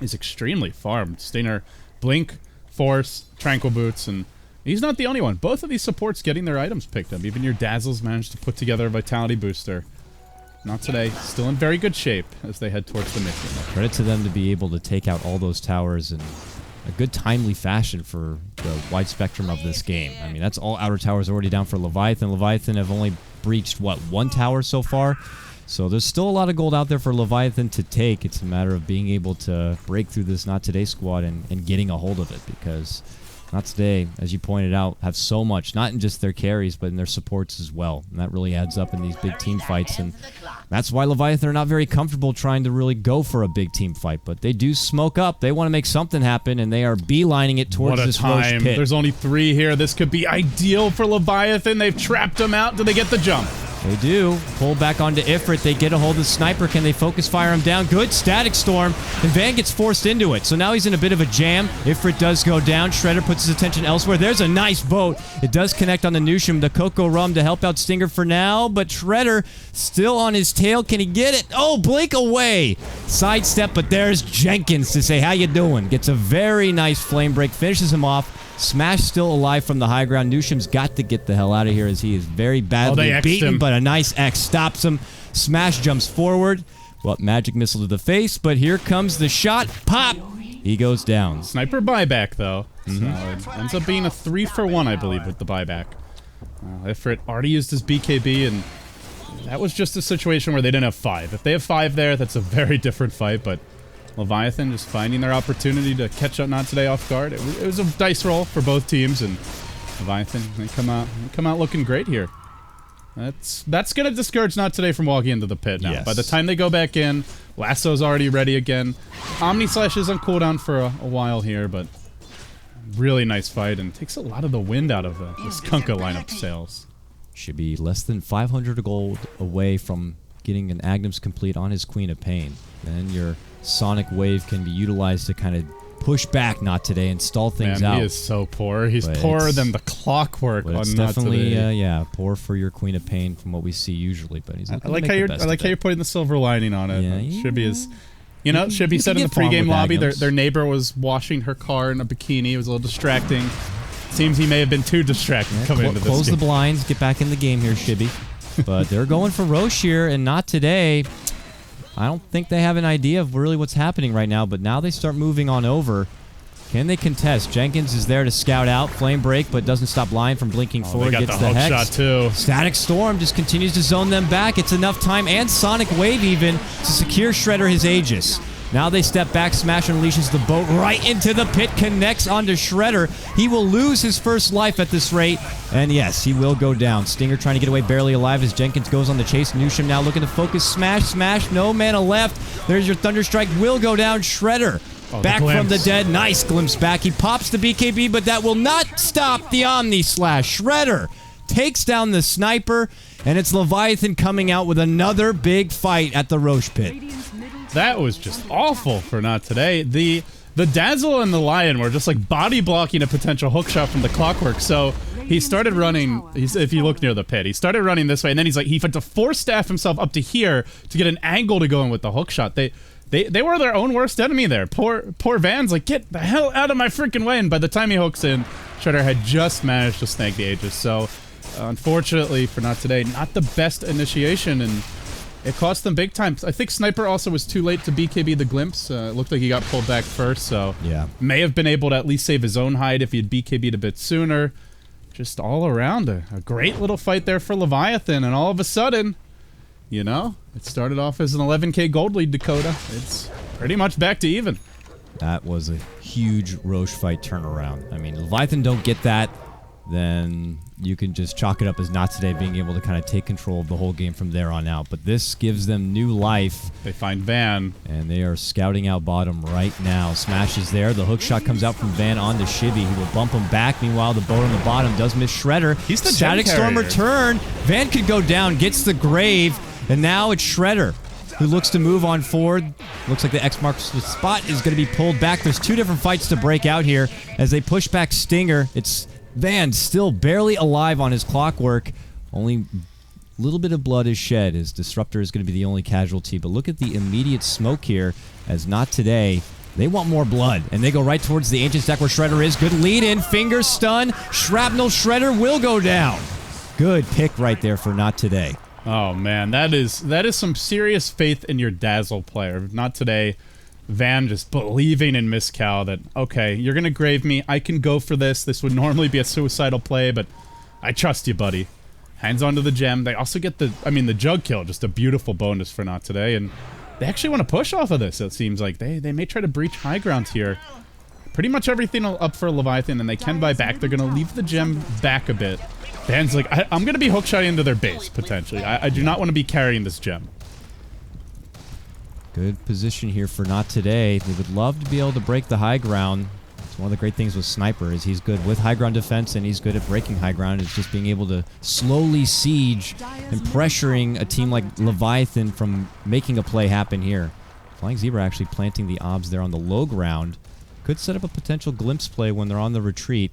is extremely farmed. Stinger, Blink, Force, Tranquil Boots, and he's not the only one. Both of these supports getting their items picked up. Even your Dazzles managed to put together a Vitality booster. Not Today, still in very good shape as they head towards the mission.
Credit to them to be able to take out all those towers in a good timely fashion for the wide spectrum of this game. I mean, that's all outer towers already down for Leviathan. Leviathan have only breached, what, 1 tower so far? So there's still a lot of gold out there for Leviathan to take. It's a matter of being able to break through this Not Today squad and getting a hold of it, because Not Today, as you pointed out, have so much, not in just their carries, but in their supports as well. And that really adds up in these big team fights. And that's why Leviathan are not very comfortable trying to really go for a big team fight. But they do smoke up. They want to make something happen, and they are beelining it towards this Roche pit.
There's only 3 here. This could be ideal for Leviathan. They've trapped him out. Do they get the jump?
They do. Pull back onto Ifrit. They get a hold of the sniper. Can they focus fire him down? Good. Static Storm. And Van gets forced into it. So now he's in a bit of a jam. Ifrit does go down. Shredder puts his attention elsewhere. There's a nice boat. It does connect on the Nushim. The Coco Rum to help out Stinger for now. But Shredder still on his tail. Can he get it? Oh, blink away. Sidestep, but there's Jenkins to say, how you doing? Gets a very nice flame break. Finishes him off. Smash still alive from the high ground. Nushim's got to get the hell out of here as he is very badly beaten, but a nice X stops him. Smash jumps forward. Well, magic missile to the face, but here comes the shot. Pop! He goes down.
Sniper buyback, though. So it ends up being a 3-for-1, I believe, with the buyback. Ifrit already used his BKB, and that was just a situation where they didn't have 5. If they have 5 there, that's a very different fight, but Leviathan just finding their opportunity to catch up Not Today off guard. It was a dice roll for both teams, and Leviathan, they come out looking great here. That's going to discourage Not Today from walking into the pit now. By the time they go back in, Lasso's already ready again. Omni Slash is on cooldown for a while here, but really nice fight, and takes a lot of the wind out of the Skunka lineup sales.
Should be less than 500 gold away from getting an Agnum's complete on his Queen of Pain. Then your Sonic Wave can be utilized to kind of push back Not Today and stall things out.
He is so poor. He's poorer than the Clockwork on Not Today.
It's definitely, poor for your Queen of Pain from what we see usually. But he's
I like how you're putting the silver lining on it. Shibby is, Shibby said in the pregame lobby their neighbor was washing her car in a bikini. It was a little distracting. Seems he may have been too distracted coming into this
Close
game.
the blinds, get back in the game here, Shibby. But they're going for Roche here, and Not Today. I don't think they have an idea of really what's happening right now, but now they start moving on over. Can they contest? Jenkins is there to scout out. Flame break, but doesn't stop Lion from blinking forward.
They got
gets
the hook
hex
shot too.
Static Storm just continues to zone them back. It's enough time, and Sonic Wave even, to secure Shredder his Aegis. Now they step back. Smash unleashes the boat right into the pit, connects onto Shredder. He will lose his first life at this rate, and yes, he will go down. Stinger trying to get away, barely alive as Jenkins goes on the chase. Nushim now looking to focus. Smash, no mana left. There's your Thunderstrike, will go down. Shredder back from the dead. Nice glimpse back. He pops the BKB, but that will not stop the Omni Slash. Shredder takes down the sniper, and it's Leviathan coming out with another big fight at the Roche pit.
That was just awful for Not Today. The Dazzle and the Lion were just like body blocking a potential hookshot from the Clockwork. So he started running, if you look near the pit, he started running this way, and then he had to force staff himself up to here to get an angle to go in with the hookshot. They were their own worst enemy there. Poor Van's like, get the hell out of my freaking way, and by the time he hooks in, Shredder had just managed to snag the Aegis. So unfortunately for Not Today, not the best initiation, and it cost them big time. I think Sniper also was too late to BKB the glimpse. It looked like he got pulled back first, so may have been able to at least save his own hide if he had BKB'd a bit sooner. just all around a great little fight there for Leviathan, and all of a sudden, you know, it started off as an 11k gold lead, Dakota. It's pretty much back to even.
That was a huge Roche fight turnaround. I mean, Leviathan don't get that, then you can just chalk it up as not today being able to kind of take control of the whole game from there on out. But this gives them new life.
They find Van.
And they are scouting out bottom right now. Smash is there. The hook shot comes out from Van onto Shibby. He will bump him back. Meanwhile, the boat on the bottom does miss Shredder.
He's the
Static Storm return. Van could go down, gets the grave, and now it's Shredder who looks to move on forward. Looks like the X marks the spot is going to be pulled back. There's two different fights to break out here as they push back Stinger. It's Van still barely alive on his clockwork. Only a little bit of blood is shed. His Disruptor is going to be the only casualty. But look at the immediate smoke here as not today. They want more blood, and they go right towards the Ancient Stack where Shredder is. Good lead in. Finger stun. Shrapnel Shredder will go down. Good pick right there for not today.
Oh man, that is some serious faith in your Dazzle player. Not today. Van just believing in Miss Cow that, okay, you're going to grave me. I can go for this. This would normally be a suicidal play, but I trust you, buddy. Hands onto the gem. They also get the Jug kill, just a beautiful bonus for not today. And they actually want to push off of this, it seems like. They may try to breach high ground here. Pretty much everything up for Leviathan, and they can buy back. They're going to leave the gem back a bit. Van's like, I'm going to be hookshotting into their base, potentially. I do not want to be carrying this gem.
Good position here for not today. They would love to be able to break the high ground. It's one of the great things with Sniper is he's good with high ground defense and he's good at breaking high ground. It's just being able to slowly siege and pressuring a team like Leviathan from making a play happen here. Flying Zebra actually planting the obs there on the low ground. Could set up a potential glimpse play when they're on the retreat.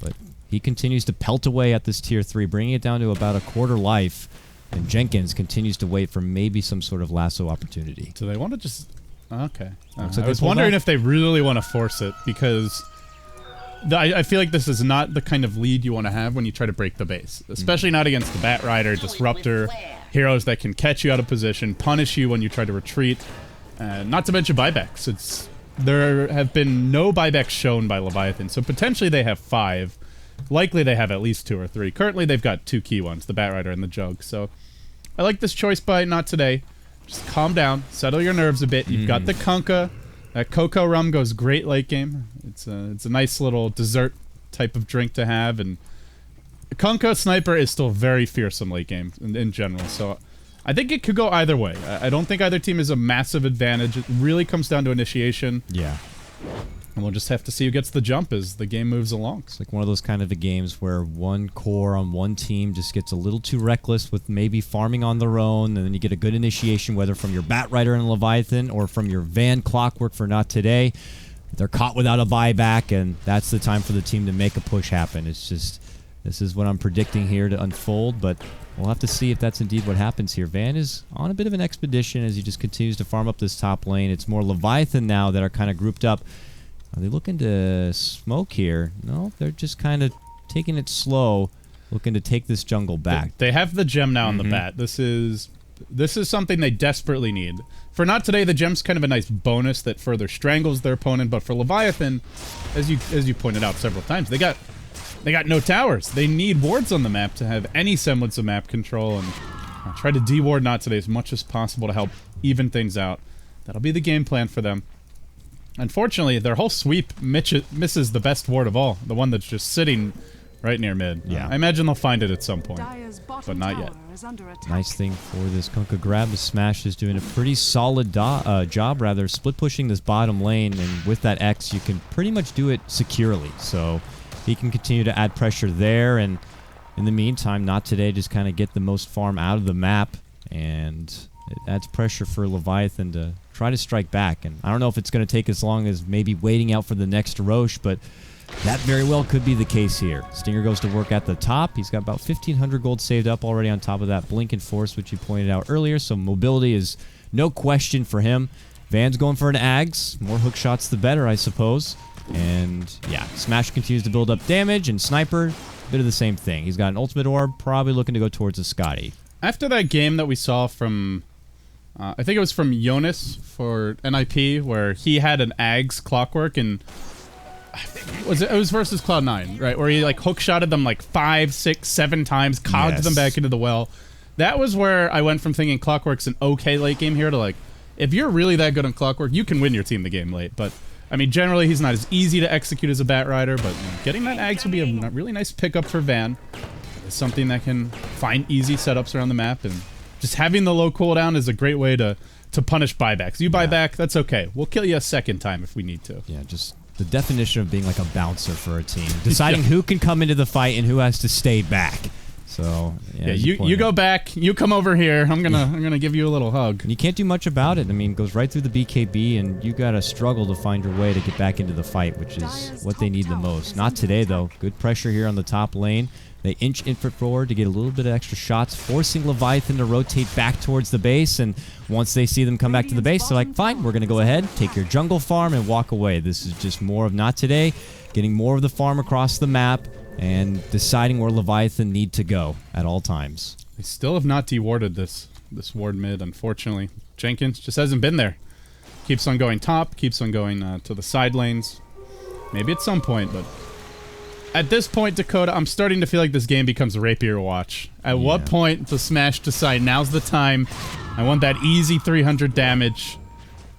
But he continues to pelt away at this tier 3, bringing it down to about a quarter life. And Jenkins continues to wait for maybe some sort of lasso opportunity.
Do they want to just... Okay.
Like
I was wondering if they really want to force it, because I feel like this is not the kind of lead you want to have when you try to break the base. Especially not against the Bat Rider, Disruptor, heroes that can catch you out of position, punish you when you try to retreat. Not to mention buybacks. There have been no buybacks shown by Leviathan, so potentially they have 5. Likely they have at least 2 or 3. Currently they've got 2 key ones, the Bat Rider and the Jug. So I like this choice by not today. Just calm down, settle your nerves a bit. You've got the Kunkka. That cocoa rum goes great late game. It's a nice little dessert type of drink to have. And Kunkka Sniper is still very fearsome late game in general. So I think it could go either way. I don't think either team is a massive advantage. It really comes down to initiation.
Yeah.
And we'll just have to see who gets the jump as the game moves along.
It's like one of those kind of games where one core on one team just gets a little too reckless with maybe farming on their own, and then you get a good initiation, whether from your Bat Rider and Leviathan or from your Van Clockwork for not today. They're caught without a buyback, and that's the time for the team to make a push happen. It's just, this is what I'm predicting here to unfold, but we'll have to see if that's indeed what happens here. Van is on a bit of an expedition as he just continues to farm up this top lane. It's more Leviathan now that are kind of grouped up. Are they looking to smoke here? No, they're just kind of taking it slow, looking to take this jungle back.
They have the gem now on the bat. This is something they desperately need. For not today, the gem's kind of a nice bonus that further strangles their opponent, but for Leviathan, as you pointed out several times, they got no towers. They need wards on the map to have any semblance of map control, and I'll try to de-ward not today as much as possible to help even things out. That'll be the game plan for them. Unfortunately, their whole sweep misses the best ward of all, the one that's just sitting right near mid.
Yeah.
I imagine they'll find it at some point, but not yet.
Nice thing for this Kunkka grab. The Smash is doing a pretty solid job, split pushing this bottom lane, and with that X, you can pretty much do it securely. So he can continue to add pressure there, and in the meantime, not today, just kind of get the most farm out of the map, and it adds pressure for Leviathan to try to strike back. And I don't know if it's going to take as long as maybe waiting out for the next Roche, but that very well could be the case here. Stinger goes to work at the top. He's got about 1,500 gold saved up already on top of that Blink and Force, which you pointed out earlier, so mobility is no question for him. Van's going for an Ags. More hook shots the better, I suppose. And yeah, Smash continues to build up damage, and Sniper, a bit of the same thing. He's got an ultimate orb, probably looking to go towards a Scotty.
After that game that we saw from... I think it was from Jonas for NIP, where he had an Ags Clockwork, and it was versus Cloud9, right? Where he like hook shotted them like 5, 6, 7 times, cogged them back into the well. That was where I went from thinking Clockwork's an okay late game here to like, if you're really that good on Clockwork, you can win your team the game late. But I mean, generally he's not as easy to execute as a Bat Rider, but getting that Ags would be a really nice pickup for Van. It's something that can find easy setups around the map, and just having the low cooldown is a great way to punish buybacks. You buy back, that's okay. We'll kill you a second time if we need to.
Yeah, just the definition of being like a bouncer for a team. Deciding who can come into the fight and who has to stay back. So
yeah, you go back, you come over here. I'm gonna give you a little hug.
And you can't do much about it. I mean, it goes right through the BKB, and you gotta struggle to find your way to get back into the fight, which is what they need the most. Not today though. Good pressure here on the top lane. They inch infant forward to get a little bit of extra shots, forcing Leviathan to rotate back towards the base. And once they see them come back to the base, they're like, fine, we're gonna go ahead, take your jungle farm, and walk away. This is just more of not today, getting more of the farm across the map, and deciding where Leviathan need to go at all times.
They still have not dewarded this ward mid, unfortunately. Jenkins just hasn't been there. Keeps on going top, keeps on going to the side lanes. Maybe at some point, but at this point, Dakota, I'm starting to feel like this game becomes a Rapier watch. At what point does Smash decide now's the time? I want that easy 300 damage.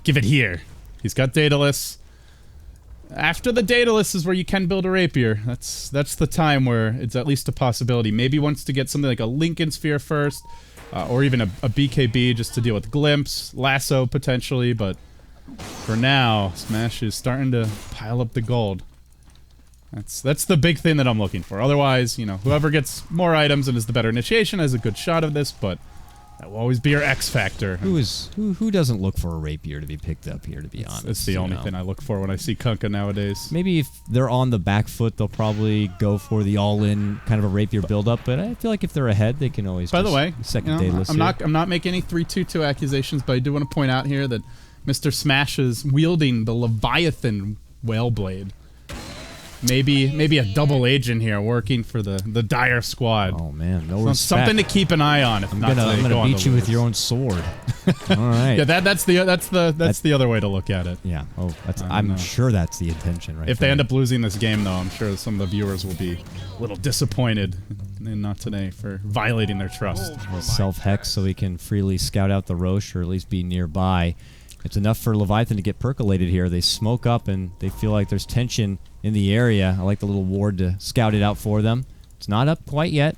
Give it here. He's got Daedalus. After the Daedalus is where you can build a Rapier. That's the time where it's at least a possibility. Maybe he wants to get something like a Lincoln Sphere first, or even a BKB just to deal with Glimpse, Lasso potentially, but for now, Smash is starting to pile up the gold. That's the big thing that I'm looking for. Otherwise, you know, whoever gets more items and is the better initiation has a good shot of this, but that will always be your X factor.
Who doesn't look for a Rapier to be picked up here, to be honest?
It's the only thing I look for when I see Kunkka nowadays.
Maybe if they're on the back foot, they'll probably go for the all-in kind of a Rapier build-up, but I feel like if they're ahead, they can always
By the way,
second Daedalus
I'm not making any 3-2-2 accusations, but I do want to point out here that Mr. Smash is wielding the Leviathan Whale Blade. Maybe a double agent here working for the Dire Squad.
Oh man, no respect.
Something to keep an eye on. If
I'm gonna beat you with your own sword. All right.
Yeah, that's the other way to look at it.
Yeah. Oh, I'm sure that's the intention, right?
If they end up losing this game, though, I'm sure some of the viewers will be a little disappointed, and not today, for violating their trust.
Self-hex so he can freely scout out the Roche, or at least be nearby. It's enough for Leviathan to get percolated here. They smoke up and they feel like there's tension in the area. I like the little ward to scout it out for them. It's not up quite yet.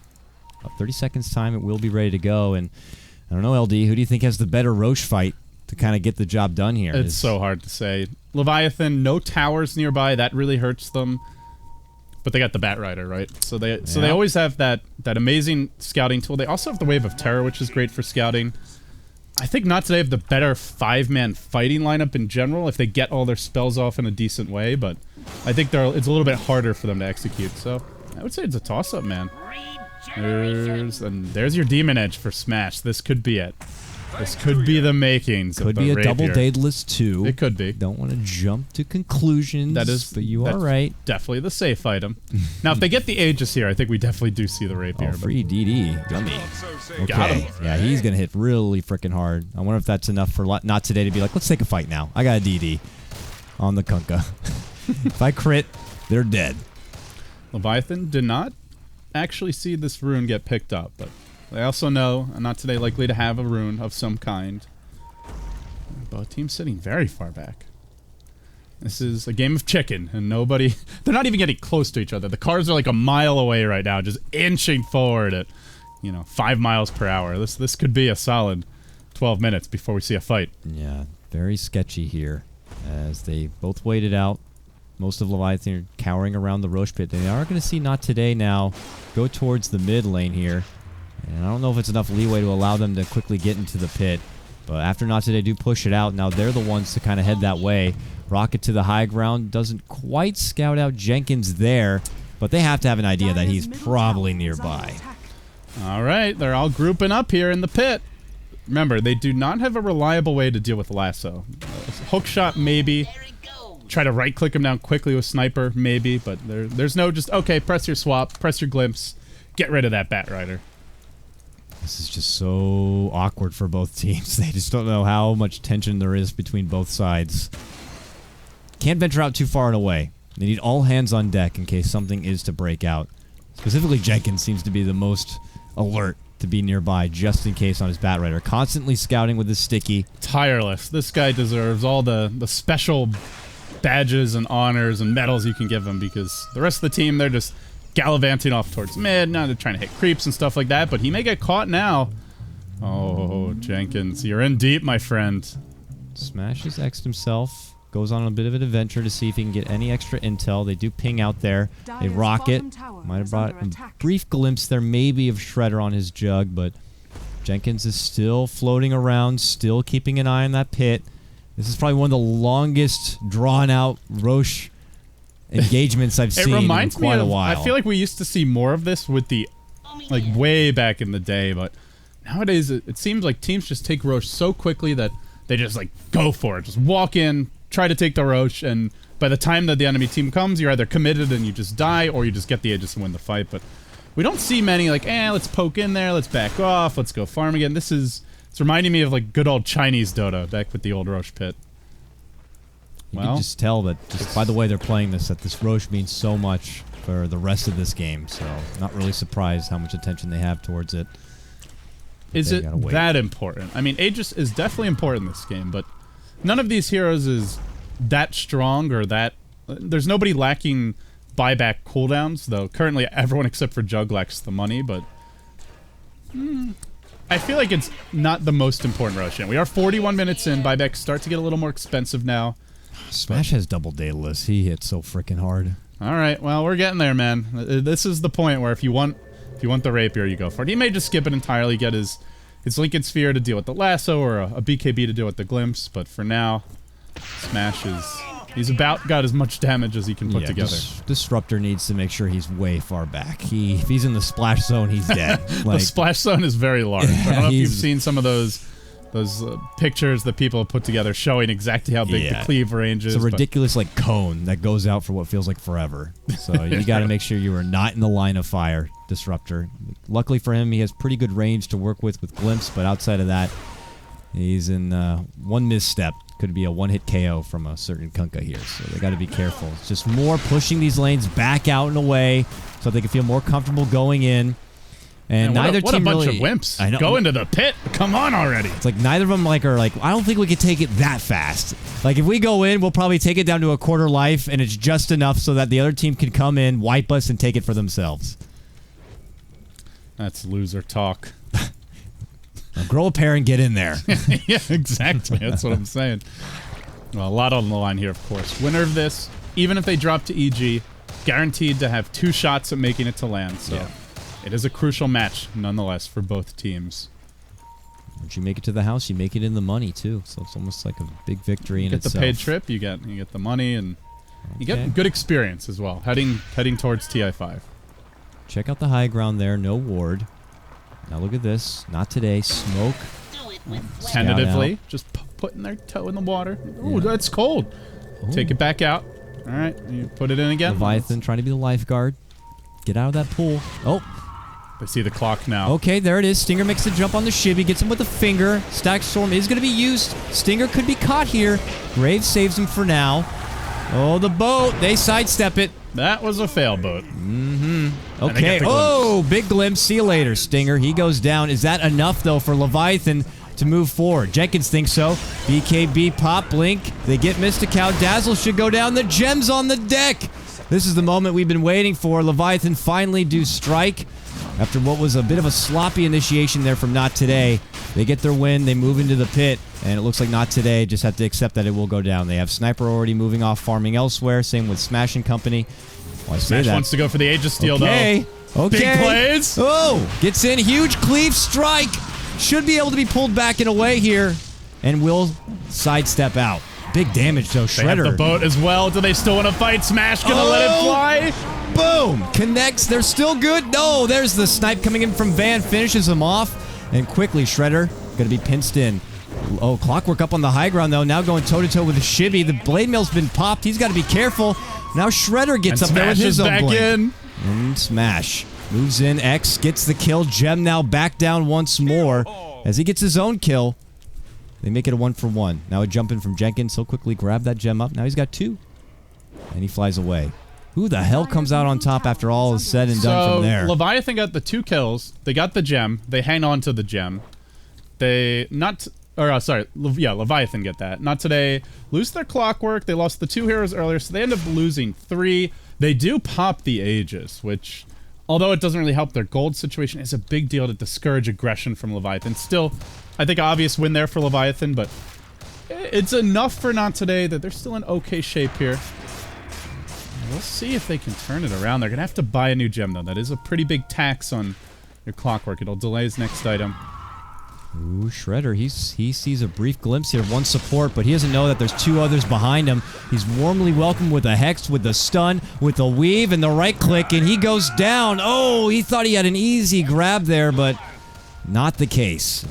About 30 seconds time, it will be ready to go. And I don't know, LD, who do you think has the better Roche fight to kind of get the job done here?
It's so hard to say. Leviathan, no towers nearby. That really hurts them. But they got the Bat Rider, right? So they always have that amazing scouting tool. They also have the Wave of Terror, which is great for scouting. I think not today have the better 5-man fighting lineup in general if they get all their spells off in a decent way, but I think it's a little bit harder for them to execute. So I would say it's a toss-up, man. There's your Demon Edge for Smash. This could be it. This could be the makings.
Could be a double Daedalus too.
It could be.
Don't want to jump to conclusions. But you are right.
Definitely the safe item. Now, if they get the Aegis here, I think we definitely do see the Rapier.
Oh, free DD. Dummy. Okay.
Got him.
Yeah, he's going to hit really freaking hard. I wonder if that's enough for not today to be like, let's take a fight now. I got a DD on the Kunkka. If I crit, they're dead.
Leviathan did not actually see this rune get picked up, but they also know not today likely to have a rune of some kind. Both teams sitting very far back. This is a game of chicken, and nobody... They're not even getting close to each other. The cars are like a mile away right now, just inching forward at, 5 miles per hour. This could be a solid 12 minutes before we see a fight.
Yeah, very sketchy here, as they both waited out. Most of Leviathan are cowering around the Roche pit. They are going to see Not Today now go towards the mid lane here. And I don't know if it's enough leeway to allow them to quickly get into the pit. But after Not Today do push it out, now they're the ones to kind of head that way. Rocket to the high ground. Doesn't quite scout out Jenkins there. But they have to have an idea that he's probably nearby.
All right, they're all grouping up here in the pit. Remember, they do not have a reliable way to deal with Lasso. Hook shot, maybe. Try to right-click him down quickly with Sniper, maybe. But there's no just, okay, press your swap, press your glimpse. Get rid of that Bat Rider.
This is just so awkward for both teams. They just don't know how much tension there is between both sides. Can't venture out too far and away. They need all hands on deck in case something is to break out. Specifically, Jenkins seems to be the most alert to be nearby just in case on his Bat Rider. Constantly scouting with his sticky.
Tireless. This guy deserves all the special badges and honors and medals you can give him, because the rest of the team, they're just gallivanting off towards mid. Now they're trying to hit creeps and stuff like that, but he may get caught now. Oh, Jenkins, you're in deep, my friend.
Smashes X'd himself. Goes on a bit of an adventure to see if he can get any extra intel. They do ping out there. They rock it. Might have brought a brief glimpse there maybe of Shredder on his jug, but Jenkins is still floating around, still keeping an eye on that pit. This is probably one of the longest drawn-out Roche engagements I've seen in quite a while.
I feel like we used to see more of this with the, like, way back in the day, but nowadays it seems like teams just take Roche so quickly that they just, like, go for it. Just walk in, try to take the Roche, and by the time that the enemy team comes, you're either committed and you just die, or you just get the Aegis and win the fight. But we don't see many, like, let's poke in there, let's back off, let's go farm again. It's reminding me of, like, good old Chinese Dota back with the old Roche pit.
You can just tell that, just by the way they're playing this, that this Roche means so much for the rest of this game. So, not really surprised how much attention they have towards it.
Is it that important? I mean, Aegis is definitely important in this game, but none of these heroes is that strong or that... There's nobody lacking buyback cooldowns, though currently everyone except for Jug lacks the money, but... I feel like it's not the most important Roshan. We are 41 minutes in. Buybacks start to get a little more expensive now.
Smash has double dataless. He hits so freaking hard.
All right, well, we're getting there, man. This is the point where if you want the Rapier, you go for it. He may just skip it entirely, get his Lincoln Sphere to deal with the lasso, or a BKB to deal with the glimpse, but for now, Smash he's about got as much damage as he can put together.
Disruptor needs to make sure he's way far back. If he's in the splash zone, he's dead.
The splash zone is very large. I don't know if you've seen some of those pictures that people have put together showing exactly how big the cleave range is.
It's a ridiculous like cone that goes out for what feels like forever. So you got to make sure you are not in the line of fire, Disruptor. Luckily for him, he has pretty good range to work with glimpse, but outside of that, he's in one misstep. Could be a one-hit KO from a certain KotLGuy here, so they got to be careful. It's just more pushing these lanes back out and away so they can feel more comfortable going in. And neither team
what a bunch
really,
of wimps.
I know.
Go into the pit. Come on already.
It's like neither of them are like, I don't think we could take it that fast. Like if we go in, we'll probably take it down to a quarter life, and it's just enough so that the other team can come in, wipe us, and take it for themselves.
That's loser talk.
Now grow a pair and get in there.
Yeah, exactly. That's what I'm saying. Well, a lot on the line here, of course. Winner of this, even if they drop to EG, guaranteed to have 2 shots at making it to land. So it is a crucial match, nonetheless, for both teams.
Once you make it to the house, you make it in the money too. So it's almost like a big victory in itself.
You get the paid trip, you get the money, and you get good experience as well. Heading towards TI5.
Check out the high ground there. No ward. Now look at this. Not today. Smoke.
Tentatively, just putting their toe in the water. Ooh, that's cold. Ooh. Take it back out. All right, you put it in again.
Leviathan trying to be the lifeguard. Get out of that pool. Oh.
They see the clock now.
Okay, there it is. Stinger makes the jump on the shivvy. Gets him with a finger. Stack Storm is going to be used. Stinger could be caught here. Graves saves him for now. Oh, the boat. They sidestep it.
That was a fail boat.
Okay. Oh, big glimpse. See you later, Stinger. He goes down. Is that enough, though, for Leviathan to move forward? Jenkins thinks so. BKB, pop, blink. They get Mystical. Dazzle should go down. The gems on the deck. This is the moment we've been waiting for. Leviathan finally do strike. After what was a bit of a sloppy initiation there from Not Today. They get their win. They move into the pit. And it looks like Not Today just have to accept that it will go down. They have Sniper already moving off, farming elsewhere. Same with Smash and Company. Well, I say
Smash
that.
wants to go for the Aegis steal, though.
Okay.
Big plays.
Oh, gets in. Huge cleave strike. Should be able to be pulled back and away here. And will sidestep out. Big damage, though. Shredder.
They have the boat as well. Do they still want to fight? Smash gonna let it fly?
Boom. Connects. They're still good. No, there's the snipe coming in from Van. Finishes him off. And quickly, Shredder going to be pinched in. Oh, Clockwork up on the high ground, though. Now going toe-to-toe with the shivvy. The blade mill's been popped. He's got to be careful. Now Shredder gets up there with his own blink. And Smash moves in. X gets the kill. Gem now back down once more. As he gets his own kill, they make it a 1-for-1. Now a jump in from Jenkins. He'll quickly grab that gem up. Now he's got 2. And he flies away. Who the hell comes out on top after all is said and done from there?
Leviathan got the 2 kills. They got the gem. They hang on to the gem. Leviathan get that. Not today. Lose their clockwork. They lost the 2 heroes earlier, so they end up losing 3. They do pop the Aegis, which, although it doesn't really help their gold situation, is a big deal to discourage aggression from Leviathan. Still, I think obvious win there for Leviathan, but it's enough for not today that they're still in okay shape here. We'll see if they can turn it around. They're going to have to buy a new gem, though. That is a pretty big tax on your clockwork. It'll delay his next item.
Ooh, Shredder, he sees a brief glimpse here of one support, but he doesn't know that there's 2 others behind him. He's warmly welcomed with a Hex, with the stun, with the weave, and the right click, and he goes down. Oh, he thought he had an easy grab there, but not the case.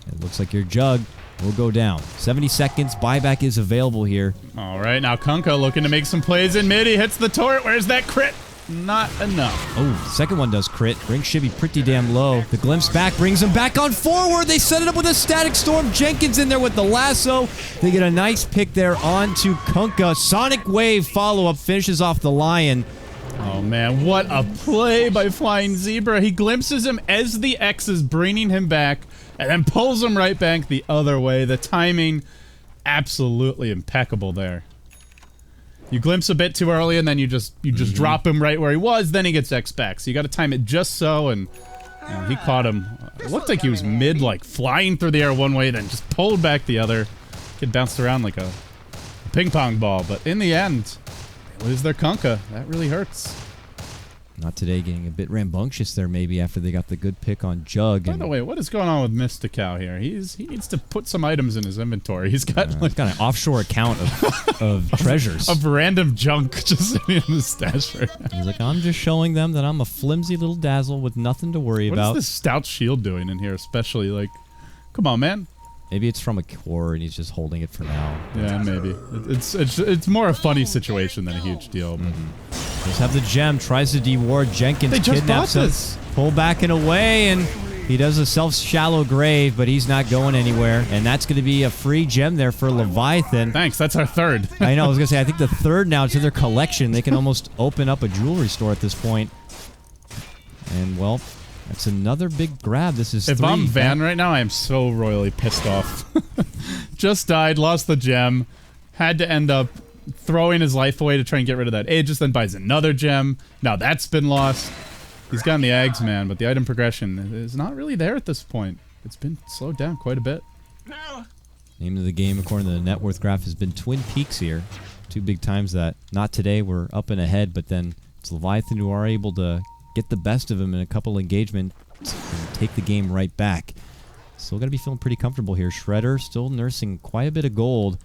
It looks like your Jug will go down. 70 seconds, buyback is available here.
All right, now KotLGuy looking to make some plays in mid. He hits the turret. Where's that crit? Not enough.
Oh, second one does crit. Brings Shibby pretty damn low. The glimpse back brings him back on forward. They set it up with a static storm. Jenkins in there with the lasso. They get a nice pick there onto KotLGuy. Sonic Wave follow-up finishes off the Lion.
Oh, man, what a play by Flying Zebra. He glimpses him as the X is bringing him back and then pulls him right back the other way. The timing, absolutely impeccable there. You glimpse a bit too early, and then you just drop him right where he was. Then he gets X back. So you got to time it just so, and he caught him. It looked like he was mid, like flying through the air one way, then just pulled back the other. Kid bounced around like a ping pong ball, but in the end, they lose their KotLGuy. That really hurts.
Not today, getting a bit rambunctious there maybe after they got the good pick on Jug.
By the way, what is going on with Mystical here? He needs to put some items in his inventory. He's got
he's got an offshore account of treasures.
Of random junk just sitting in his stash right now.
He's like, I'm just showing them that I'm a flimsy little dazzle with nothing to worry about.
What is this stout shield doing in here especially? Like, come on, man.
Maybe it's from a core and he's just holding it for now.
Yeah, maybe. It's more a funny situation than a huge deal. But.
Just have the gem, tries to deward Jenkins,
they just
kidnaps him, pull back and away, and he does a self-shallow grave, but he's not going anywhere. And that's going to be a free gem there for Leviathan.
Thanks, that's our 3rd.
I know, I was going to say, I think the 3rd now to their collection. They can almost open up a jewelry store at this point. And, well, that's another big grab. This is
If
3.
I'm Van right now, I am so royally pissed off. Just died, lost the gem, had to end up throwing his life away to try and get rid of that Aegis, then buys another gem. Now that's been lost. He's gotten the Ags, man, but the item progression is not really there at this point. It's been slowed down quite a bit.
Name of the game, according to the net worth graph, has been Twin Peaks here. 2 big times that. Not today, we're up and ahead, but then it's Leviathan who are able to get the best of him in a couple engagements and take the game right back. Still got to be feeling pretty comfortable here. Shredder still nursing quite a bit of gold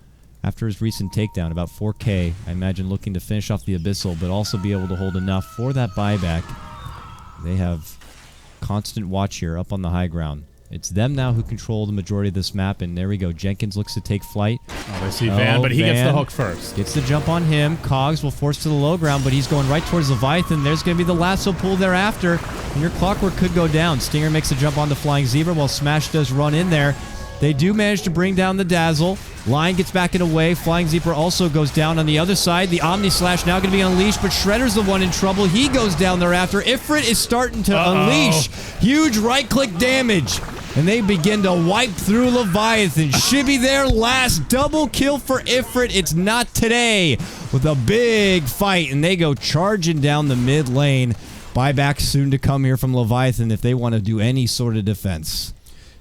after his recent takedown, about 4K. I imagine looking to finish off the Abyssal, but also be able to hold enough for that buyback. They have constant watch here up on the high ground. It's them now who control the majority of this map, and there we go. Jenkins looks to take flight.
Oh, they see Van, but he gets the hook first.
Gets the jump on him. Cogs will force to the low ground, but he's going right towards Leviathan. There's going to be the lasso pull thereafter, and your clockwork could go down. Stinger makes a jump on the Flying Zebra while Smash does run in there. They do manage to bring down the Dazzle. Lion gets back and away. Flying Zebra also goes down on the other side. The Omni Slash now going to be unleashed, but Shredder's the one in trouble. He goes down thereafter. Ifrit is starting to unleash huge right-click damage, and they begin to wipe through Leviathan. Shibby there, last double kill for Ifrit. It's not today with a big fight, and they go charging down the mid lane. Buyback soon to come here from Leviathan if they want to do any sort of defense.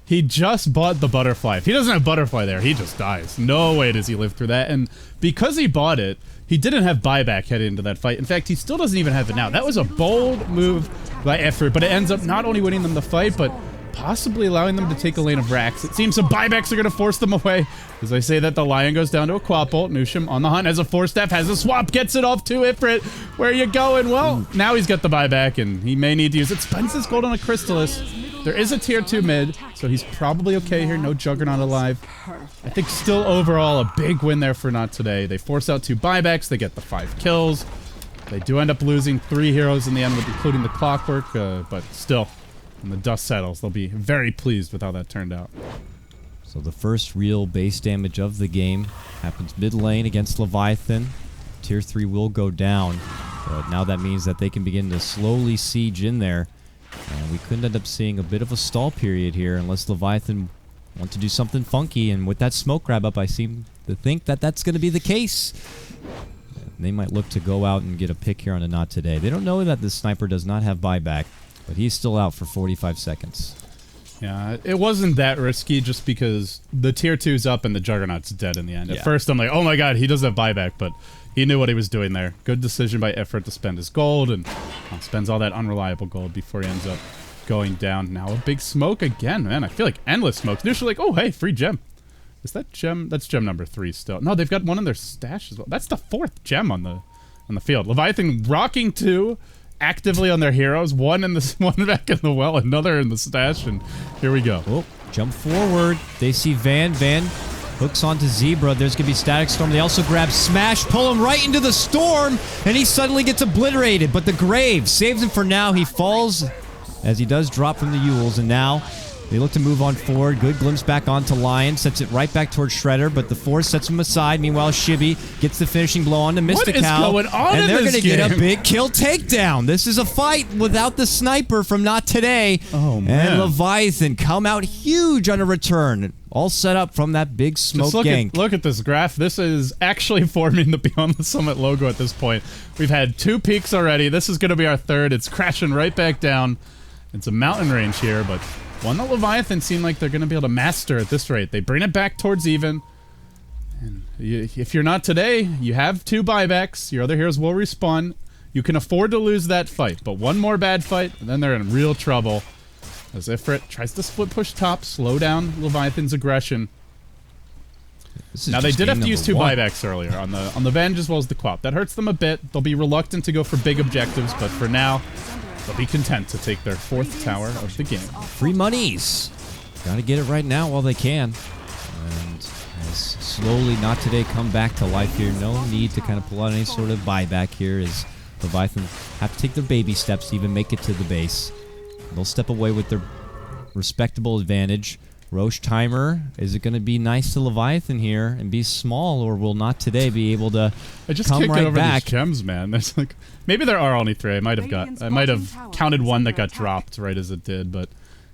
He just bought the butterfly. If he doesn't have butterfly there, he just dies. No way does he live through that. And because he bought it, he didn't have buyback headed into that fight. In fact, he still doesn't even have it now. That was a bold move by Effort, but it ends up not only winning them the fight, but possibly allowing them to take a lane of Rax. It seems some buybacks are going to force them away. As I say that, the Lion goes down to a quad bolt. Nushim on the hunt, has a 4-staff, has a swap, gets it off to Ifrit. Where are you going? Well, now he's got the buyback, and he may need to use it. Spends his gold on a Crystallis. There is a tier 2 mid, so he's probably okay here. No Juggernaut alive. I think still overall a big win there for Not Today. They force out 2 buybacks. They get the 5 kills. They do end up losing 3 heroes in the end, including the Clockwork, but still, when the dust settles, they'll be very pleased with how that turned out.
So the first real base damage of the game happens mid lane against Leviathan. Tier 3 will go down. But now that means that they can begin to slowly siege in there. And we could end up seeing a bit of a stall period here unless Leviathan want to do something funky. And with that smoke grab up, I seem to think that that's going to be the case. They might look to go out and get a pick here on a NoT today. They don't know that the sniper does not have buyback, but he's still out for 45 seconds.
Yeah, it wasn't that risky just because the tier 2's up and the Juggernaut's dead in the end. At first I'm like, oh my god, he doesn't have buyback, but he knew what he was doing there. Good decision by Ifrit to spend his gold, and spends all that unreliable gold before he ends up going down. Now a big smoke again, man. I feel like endless smokes. They're just like, oh hey, free gem. Is that gem? That's gem number 3 still. No, they've got one in their stash as well. That's the 4th gem on the field. Leviathan rocking 2 actively on their heroes. One back in the well, another in the stash, and here we go.
Oh, jump forward. They see Van. Van hooks onto Zebra. There's going to be Static Storm. They also grab Smash, pull him right into the storm, and he suddenly gets obliterated. But the Grave saves him for now. He falls as he does drop from the Yules, and now they look to move on forward. Good glimpse back onto Lion. Sets it right back towards Shredder, but the Force sets him aside. Meanwhile, Shibby gets the finishing blow onto Mystical.
What is going on in this game?
And they're going to get a big kill takedown. This is a fight without the sniper from NoT Today.
Oh, man.
And Leviathan come out huge on a return. All set up from that big smoke gank.
Look at this graph. This is actually forming the Beyond the Summit logo at this point. We've had 2 peaks already. This is going to be our 3rd. It's crashing right back down. It's a mountain range here, but one that Leviathan seem like they're going to be able to master at this rate. They bring it back towards even. And if you're NoT Today, you have 2 buybacks. Your other heroes will respawn. You can afford to lose that fight, but one more bad fight, and then they're in real trouble. As Ifrit tries to split push top, slow down Leviathan's aggression. Now they did have to use 2 buybacks earlier on the Venge as well as the Quap. That hurts them a bit. They'll be reluctant to go for big objectives, but for now, they'll be content to take their 4th tower of the game.
Free monies. Gotta get it right now while they can. And as slowly NoT Today come back to life here. No need to kind of pull out any sort of buyback here as Leviathan have to take their baby steps to even make it to the base. They'll step away with their respectable advantage. Roche timer, is it going to be nice to Leviathan here and be small, or will NoT Today be able to
I just
come
can't
right
get over
back?
These gems, man. There's like maybe there are only 3. I might have counted one that got dropped right as it did, but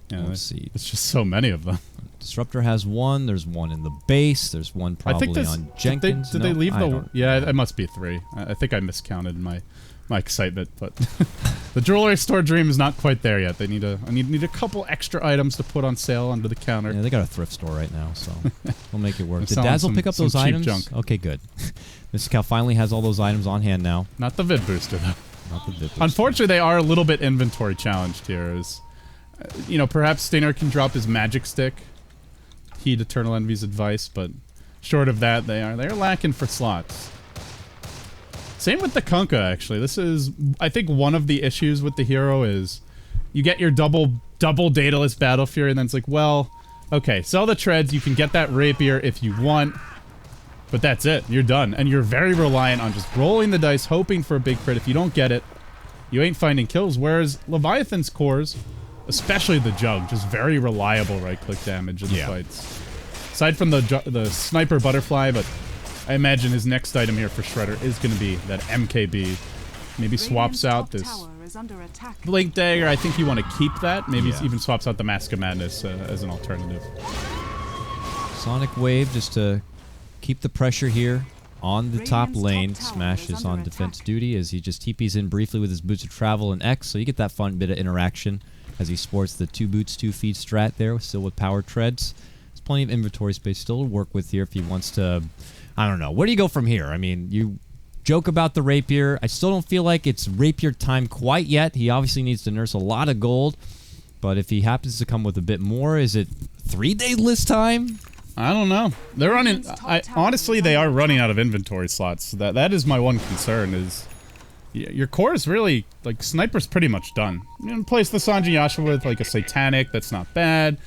you know,
Let's see.
it's just so many of them.
Disruptor has 1. There's 1 in the base. There's 1 probably on Jenkins.
Did they leave the? Yeah, it must be 3. I think I miscounted my excitement, but the jewelry store dream is not quite there yet. They need a couple extra items to put on sale under the counter.
Yeah, they got a thrift store right now, so we'll make it work. Did
selling
Dazzle pick up
some
those
cheap
items?
junk.
Okay, good. Mystical finally has all those items on hand now.
Not the vid booster though.
Not the vid booster.
Unfortunately, they are a little bit inventory challenged here. As you know, perhaps Stainer can drop his magic stick. Heed Eternal Envy's advice, but short of that, they're lacking for slots. Same with the Kunkka, actually. This is, I think, one of the issues with the hero is you get your double Daedalus Battle Fury, and then it's like, well, okay, sell the treads, you can get that rapier if you want, but that's it. You're done. And you're very reliant on just rolling the dice, hoping for a big crit. If you don't get it, you ain't finding kills. Whereas Leviathan's cores, especially the Jug, just very reliable right-click damage in the fights. Aside from the Sniper Butterfly, but I imagine his next item here for Shredder is going to be that MKB. Maybe swaps out this Blink Dagger. I think you want to keep that. Maybe even swaps out the Mask of Madness as an alternative.
Sonic Wave just to keep the pressure here on the top lane. Smash is on defense duty as he just TPs in briefly with his Boots of Travel and X, so you get that fun bit of interaction as he sports the 2 boots, 2 feet strat there, still with power treads. There's plenty of inventory space still to work with here if he wants to... I don't know. Where do you go from here? I mean, you joke about the rapier. I still don't feel like it's rapier time quite yet. He obviously needs to nurse a lot of gold. But if he happens to come with a bit more, is it 3 Daedalus time?
I don't know. They're running... honestly, they are running out of inventory slots. That is my one concern is... Your core is really... Like, Sniper's pretty much done. You know, replace the Sanji Yasha with, like, a Satanic. That's not bad.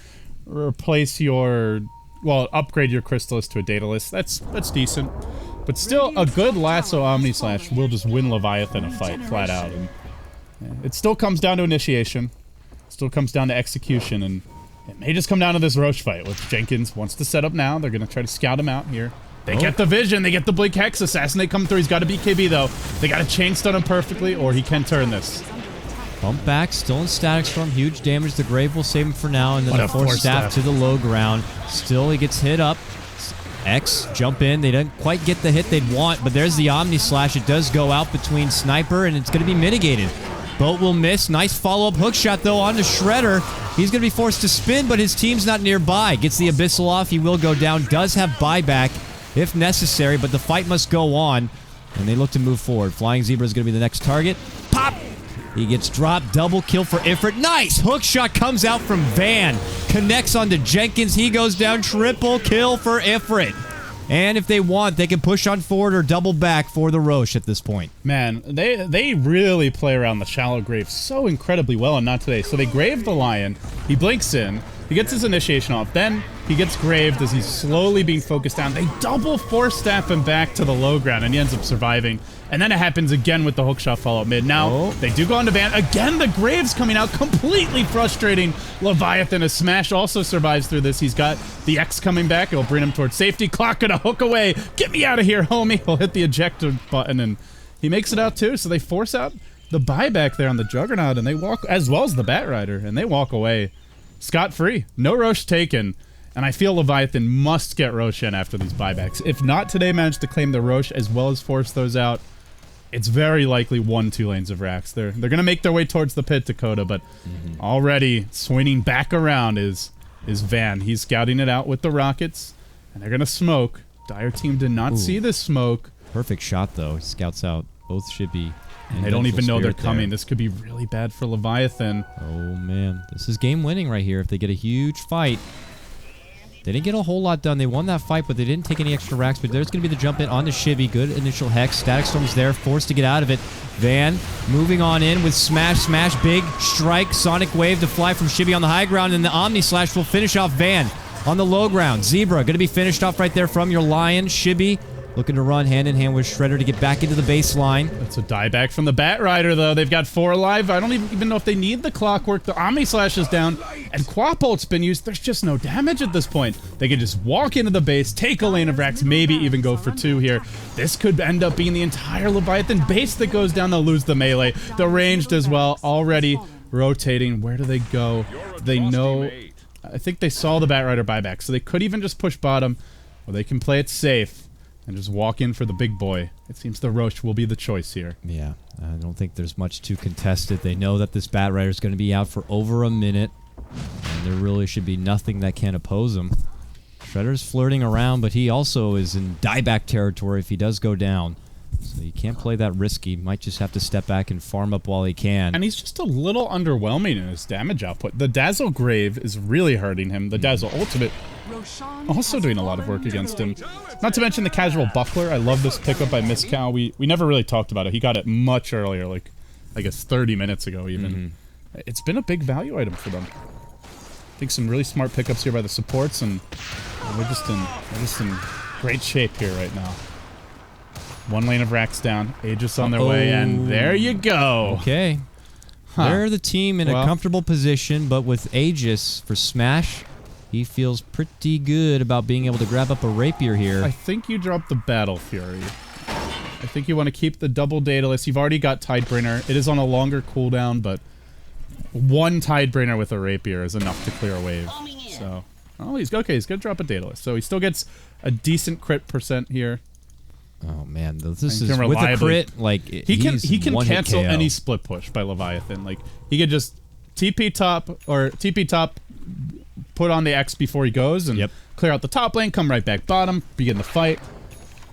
Replace your... Well, upgrade your Crystallis to a Daedalus. That's decent. But still, a good Lasso Omni Slash will just win Leviathan a fight, flat out. And it still comes down to initiation. Still comes down to execution, and it may just come down to this Roche fight, which Jenkins wants to set up now. They're going to try to scout him out here. They get the vision. They get the Blink Hex. Assassinate come through. He's got a BKB, though. They got to chain stun him perfectly, or he can turn this.
Bump back, still in Static Storm. Huge damage. The Grave will save him for now. And then
What
the
a
Force Staff to the low ground. Still, he gets hit up. X, jump in. They didn't quite get the hit they'd want, but there's the Omni Slash. It does go out between Sniper, and it's going to be mitigated. Boat will miss. Nice follow-up hook shot, though, onto Shredder. He's going to be forced to spin, but his team's not nearby. Gets the Abyssal off. He will go down. Does have buyback if necessary, but the fight must go on, and they look to move forward. Flying Zebra is going to be the next target. Pop! He gets dropped. Double kill for Ifrit. Nice! Hook shot comes out from Van. Connects onto Jenkins. He goes down. Triple kill for Ifrit. And if they want, they can push on forward or double back for the Roche at this point.
Man, they really play around the shallow grave so incredibly well, and not today. So they grave the Lion. He blinks in. He gets his initiation off. Then he gets graved as he's slowly being focused down. They double Force Staff him back to the low ground, and he ends up surviving. And then it happens again with the hookshot follow-up mid. Now, they do go on to Van. Again, the Graves coming out, completely frustrating Leviathan. A Smash also survives through this. He's got the X coming back. It'll bring him towards safety. Clock gonna hook away. Get me out of here, homie. He'll hit the ejector button, and he makes it out too. So they force out the buyback there on the Juggernaut, and they walk, as well as the Batrider, and they walk away scot-free. No Roche taken. And I feel Leviathan must get Roshan after these buybacks. If not today, manage to claim the Roche as well as force those out, it's very likely 1-2 lanes of racks. They're going to make their way towards the pit, Dakota, but already swinging back around is Van. He's scouting it out with the rockets, and they're going to smoke. Dire team did not see this smoke.
Perfect shot, though. He scouts out. Both should be.
And they don't even know they're coming. This could be really bad for Leviathan.
Oh, man. This is game winning right here if they get a huge fight. They didn't get a whole lot done. They won that fight, but they didn't take any extra racks. But there's going to be the jump in onto Shivy. Good initial Hex. Static Storm's there, forced to get out of it. Van moving on in with Smash. Smash, big strike. Sonic Wave to fly from Shivy on the high ground. And the Omni Slash will finish off Van on the low ground. Zebra going to be finished off right there from your Lion. Shibby looking to run hand in hand with Shredder to get back into the baseline.
That's a dieback from the Batrider, though. They've got 4 alive. I don't even know if they need the clockwork. The Omni Slash is down, and Quapult's been used. There's just no damage at this point. They can just walk into the base, take a lane of racks, maybe even go for 2 here. This could end up being the entire Leviathan base that goes down. They'll lose the melee. The ranged as well, already rotating. Where do they go? They know... I think they saw the Batrider buyback, so they could even just push bottom, or they can play it safe and just walk in for the big boy. It seems the Roche will be the choice here.
Yeah, I don't think there's much to contest it. They know that this Batrider is going to be out for over a minute, and there really should be nothing that can oppose him. Shredder's flirting around, but he also is in dieback territory if he does go down. So you can't play that risky. Might just have to step back and farm up while he can.
And he's just a little underwhelming in his damage output. The Dazzle Grave is really hurting him. The Dazzle Ultimate also doing a lot of work against him. Not to mention the Casual Buckler. I love this pickup by Miscal. We never really talked about it. He got it much earlier, like I guess 30 minutes ago even. It's been a big value item for them. I think some really smart pickups here by the supports, and we're just in great shape here right now. 1 lane of racks down. Aegis on their way, and there you go.
Okay. They're the team in a comfortable position, but with Aegis for Smash, he feels pretty good about being able to grab up a Rapier here.
I think you dropped the Battle Fury. I think you want to keep the double Daedalus. You've already got Tidebringer. It is on a longer cooldown, but 1 Tidebringer with a Rapier is enough to clear a wave. So, he's okay. He's going to drop a Daedalus. So he still gets a decent crit percent here.
Oh man, this is with a crit. Like
he can cancel any split push by Leviathan. Like he could just TP top, put on the X before he goes, and clear out the top lane, come right back bottom, begin the fight.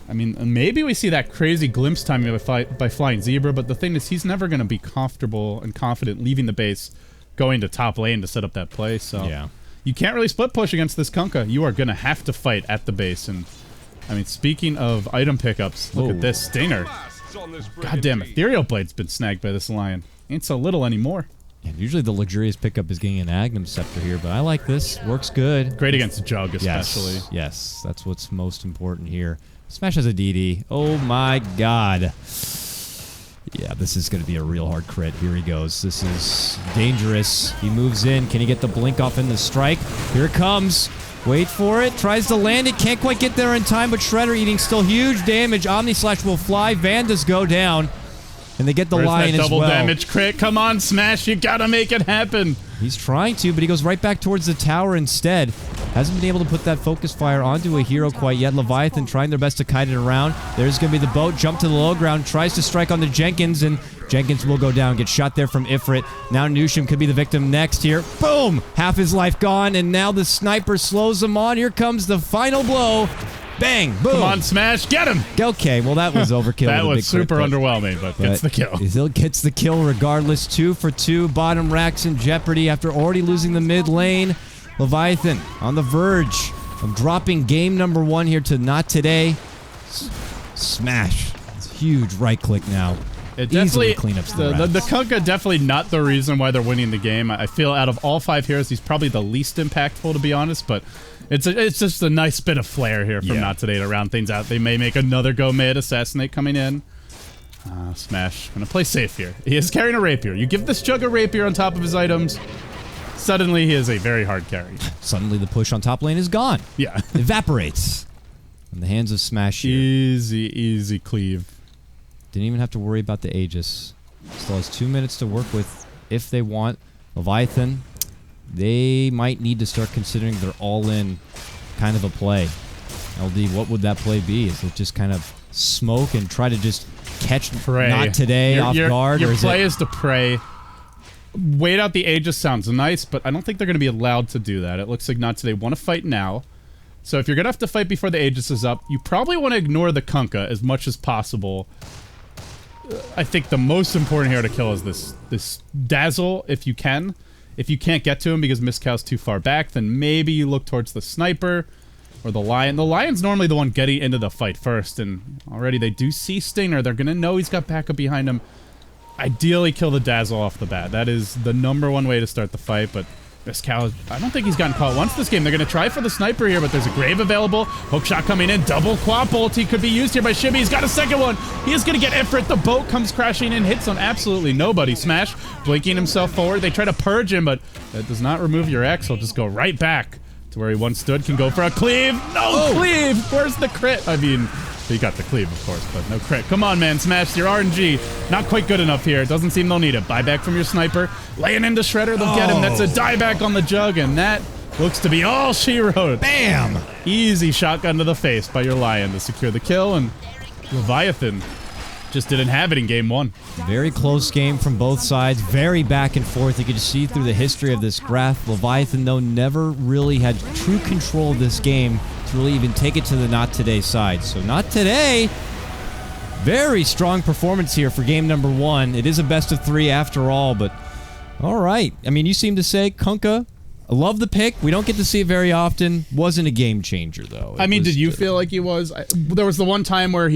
I mean, maybe we see that crazy glimpse timing by Flying Zebra, but the thing is, he's never going to be comfortable and confident leaving the base, going to top lane to set up that play. So you can't really split push against this Kunkka. You are going to have to fight at the base. And I mean, speaking of item pickups, look at this Stinger. Goddamn, Ethereal Blade's been snagged by this Lion. Ain't so little anymore.
And usually the luxurious pickup is getting an Agnum Scepter here, but I like this. Works good.
Great against Jug, especially.
Yes, that's what's most important here. Smash has a DD. Oh my god. Yeah, this is going to be a real hard crit. Here he goes. This is dangerous. He moves in. Can he get the blink off in the strike? Here it comes. Wait for it. Tries to land it. Can't quite get there in time, but Shredder eating still huge damage. Omni Slash will fly. Vandas go down. And they get the Lion as well.
Double damage crit. Come on, Smash. You gotta make it happen.
He's trying to, but he goes right back towards the tower instead. Hasn't been able to put that focus fire onto a hero quite yet. Leviathan trying their best to kite it around. There's going to be the boat. Jump to the low ground. Tries to strike on the Jenkins, and Jenkins will go down. Get shot there from Ifrit. Now Nushim could be the victim next here. Boom! Half his life gone, and now the sniper slows him on. Here comes the final blow. Bang! Boom!
Come on, Smash! Get him!
Okay, well that was overkill.
That was super underwhelming, but gets the kill.
He still gets the kill regardless. 2 for 2. Bottom racks in jeopardy after already losing the mid lane. Leviathan on the verge of dropping game number 1 here to Not Today. Smash. It's huge right click now.
It definitely
cleanups
the Kunkka definitely not the reason why they're winning the game. I feel out of all 5 heroes, he's probably the least impactful, to be honest, but it's just a nice bit of flair here from Not Today to round things out. They may make another go mid, Assassinate coming in. Smash gonna play safe here. He is carrying a rapier. You give this Jug a rapier on top of his items, suddenly he is a very hard carry.
Suddenly the push on top lane is gone.
Yeah.
Evaporates in the hands of Smash here.
Easy cleave.
Didn't even have to worry about the Aegis. Still has 2 minutes to work with if they want. Leviathan, they might need to start considering their all-in kind of a play. LD, what would that play be? Is it just kind of smoke and try to just catch Not Today off guard?
Your
or
play is to pray. Wait out the Aegis sounds nice, but I don't think they're going to be allowed to do that. It looks like Not Today want to fight now. So if you're going to have to fight before the Aegis is up, you probably want to ignore the Kunkka as much as possible. I think the most important hero to kill is this Dazzle, if you can. If you can't get to him because Miskow's too far back, then maybe you look towards the Sniper or the Lion. The Lion's normally the one getting into the fight first, and already they do see Stinger. They're going to know he's got backup behind him. Ideally, kill the Dazzle off the bat. That is the #1 way to start the fight, but Miskow, I don't think he's gotten caught once this game. They're going to try for the Sniper here, but there's a Grave available. Hookshot coming in. Double quad ulti could be used here by Shibby. He's got a second one. He is going to get Ifrit. The boat comes crashing in, hits on absolutely nobody. Smash blinking himself forward. They try to purge him, but that does not remove your X. He'll just go right back to where he once stood. Can go for a cleave. No cleave. Where's the crit? I mean, he got the cleave, of course, but no crit. Come on, man. Smash your RNG. Not quite good enough here. It doesn't seem they'll need it. Buyback from your Sniper. Laying into Shredder. They'll get him. That's a dieback on the Jug, and that looks to be all she wrote.
Bam!
Easy shotgun to the face by your Lion to secure the kill, and Leviathan just didn't have it in game 1.
Very close game from both sides. Very back and forth. You could see through the history of this graph. Leviathan, though, never really had true control of this game to really even take it to the Not Today side. So Not Today, very strong performance here for game #1. It is a best of 3 after all, but all right. I mean, you seem to say Kunkka, I love the pick. We don't get to see it very often. Wasn't a game changer, though.
I mean, did you feel like he was? There was the one time where I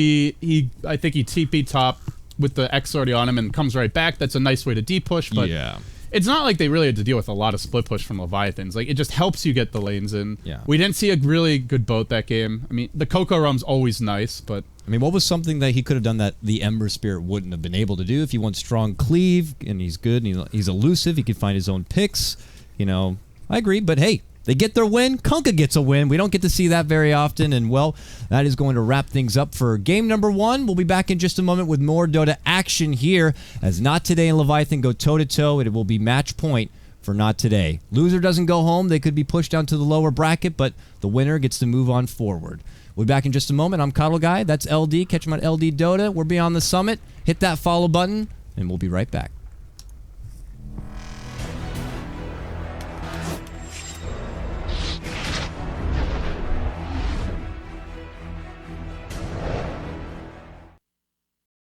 think he TP top with the X already on him and comes right back. That's a nice way to D-push, but
yeah.
It's not like they really had to deal with a lot of split push from Leviathans. Like, it just helps you get the lanes in.
Yeah.
We didn't see a really good boat that game. I mean, the Coco Rum's always nice, but...
I mean, what was something that he could have done that the Ember Spirit wouldn't have been able to do? If he wants strong cleave, and he's good, and he's elusive, he can find his own picks, you know... I agree, but hey, they get their win. Kunkka gets a win. We don't get to see that very often, and well, that is going to wrap things up for game #1. We'll be back in just a moment with more Dota action here as Not Today and Leviathan go toe-to-toe, and it will be match point for Not Today. Loser doesn't go home. They could be pushed down to the lower bracket, but the winner gets to move on forward. We'll be back in just a moment. I'm KotLGuy. That's LD. Catch him on LD Dota. We're beyond the summit. Hit that follow button, and we'll be right back.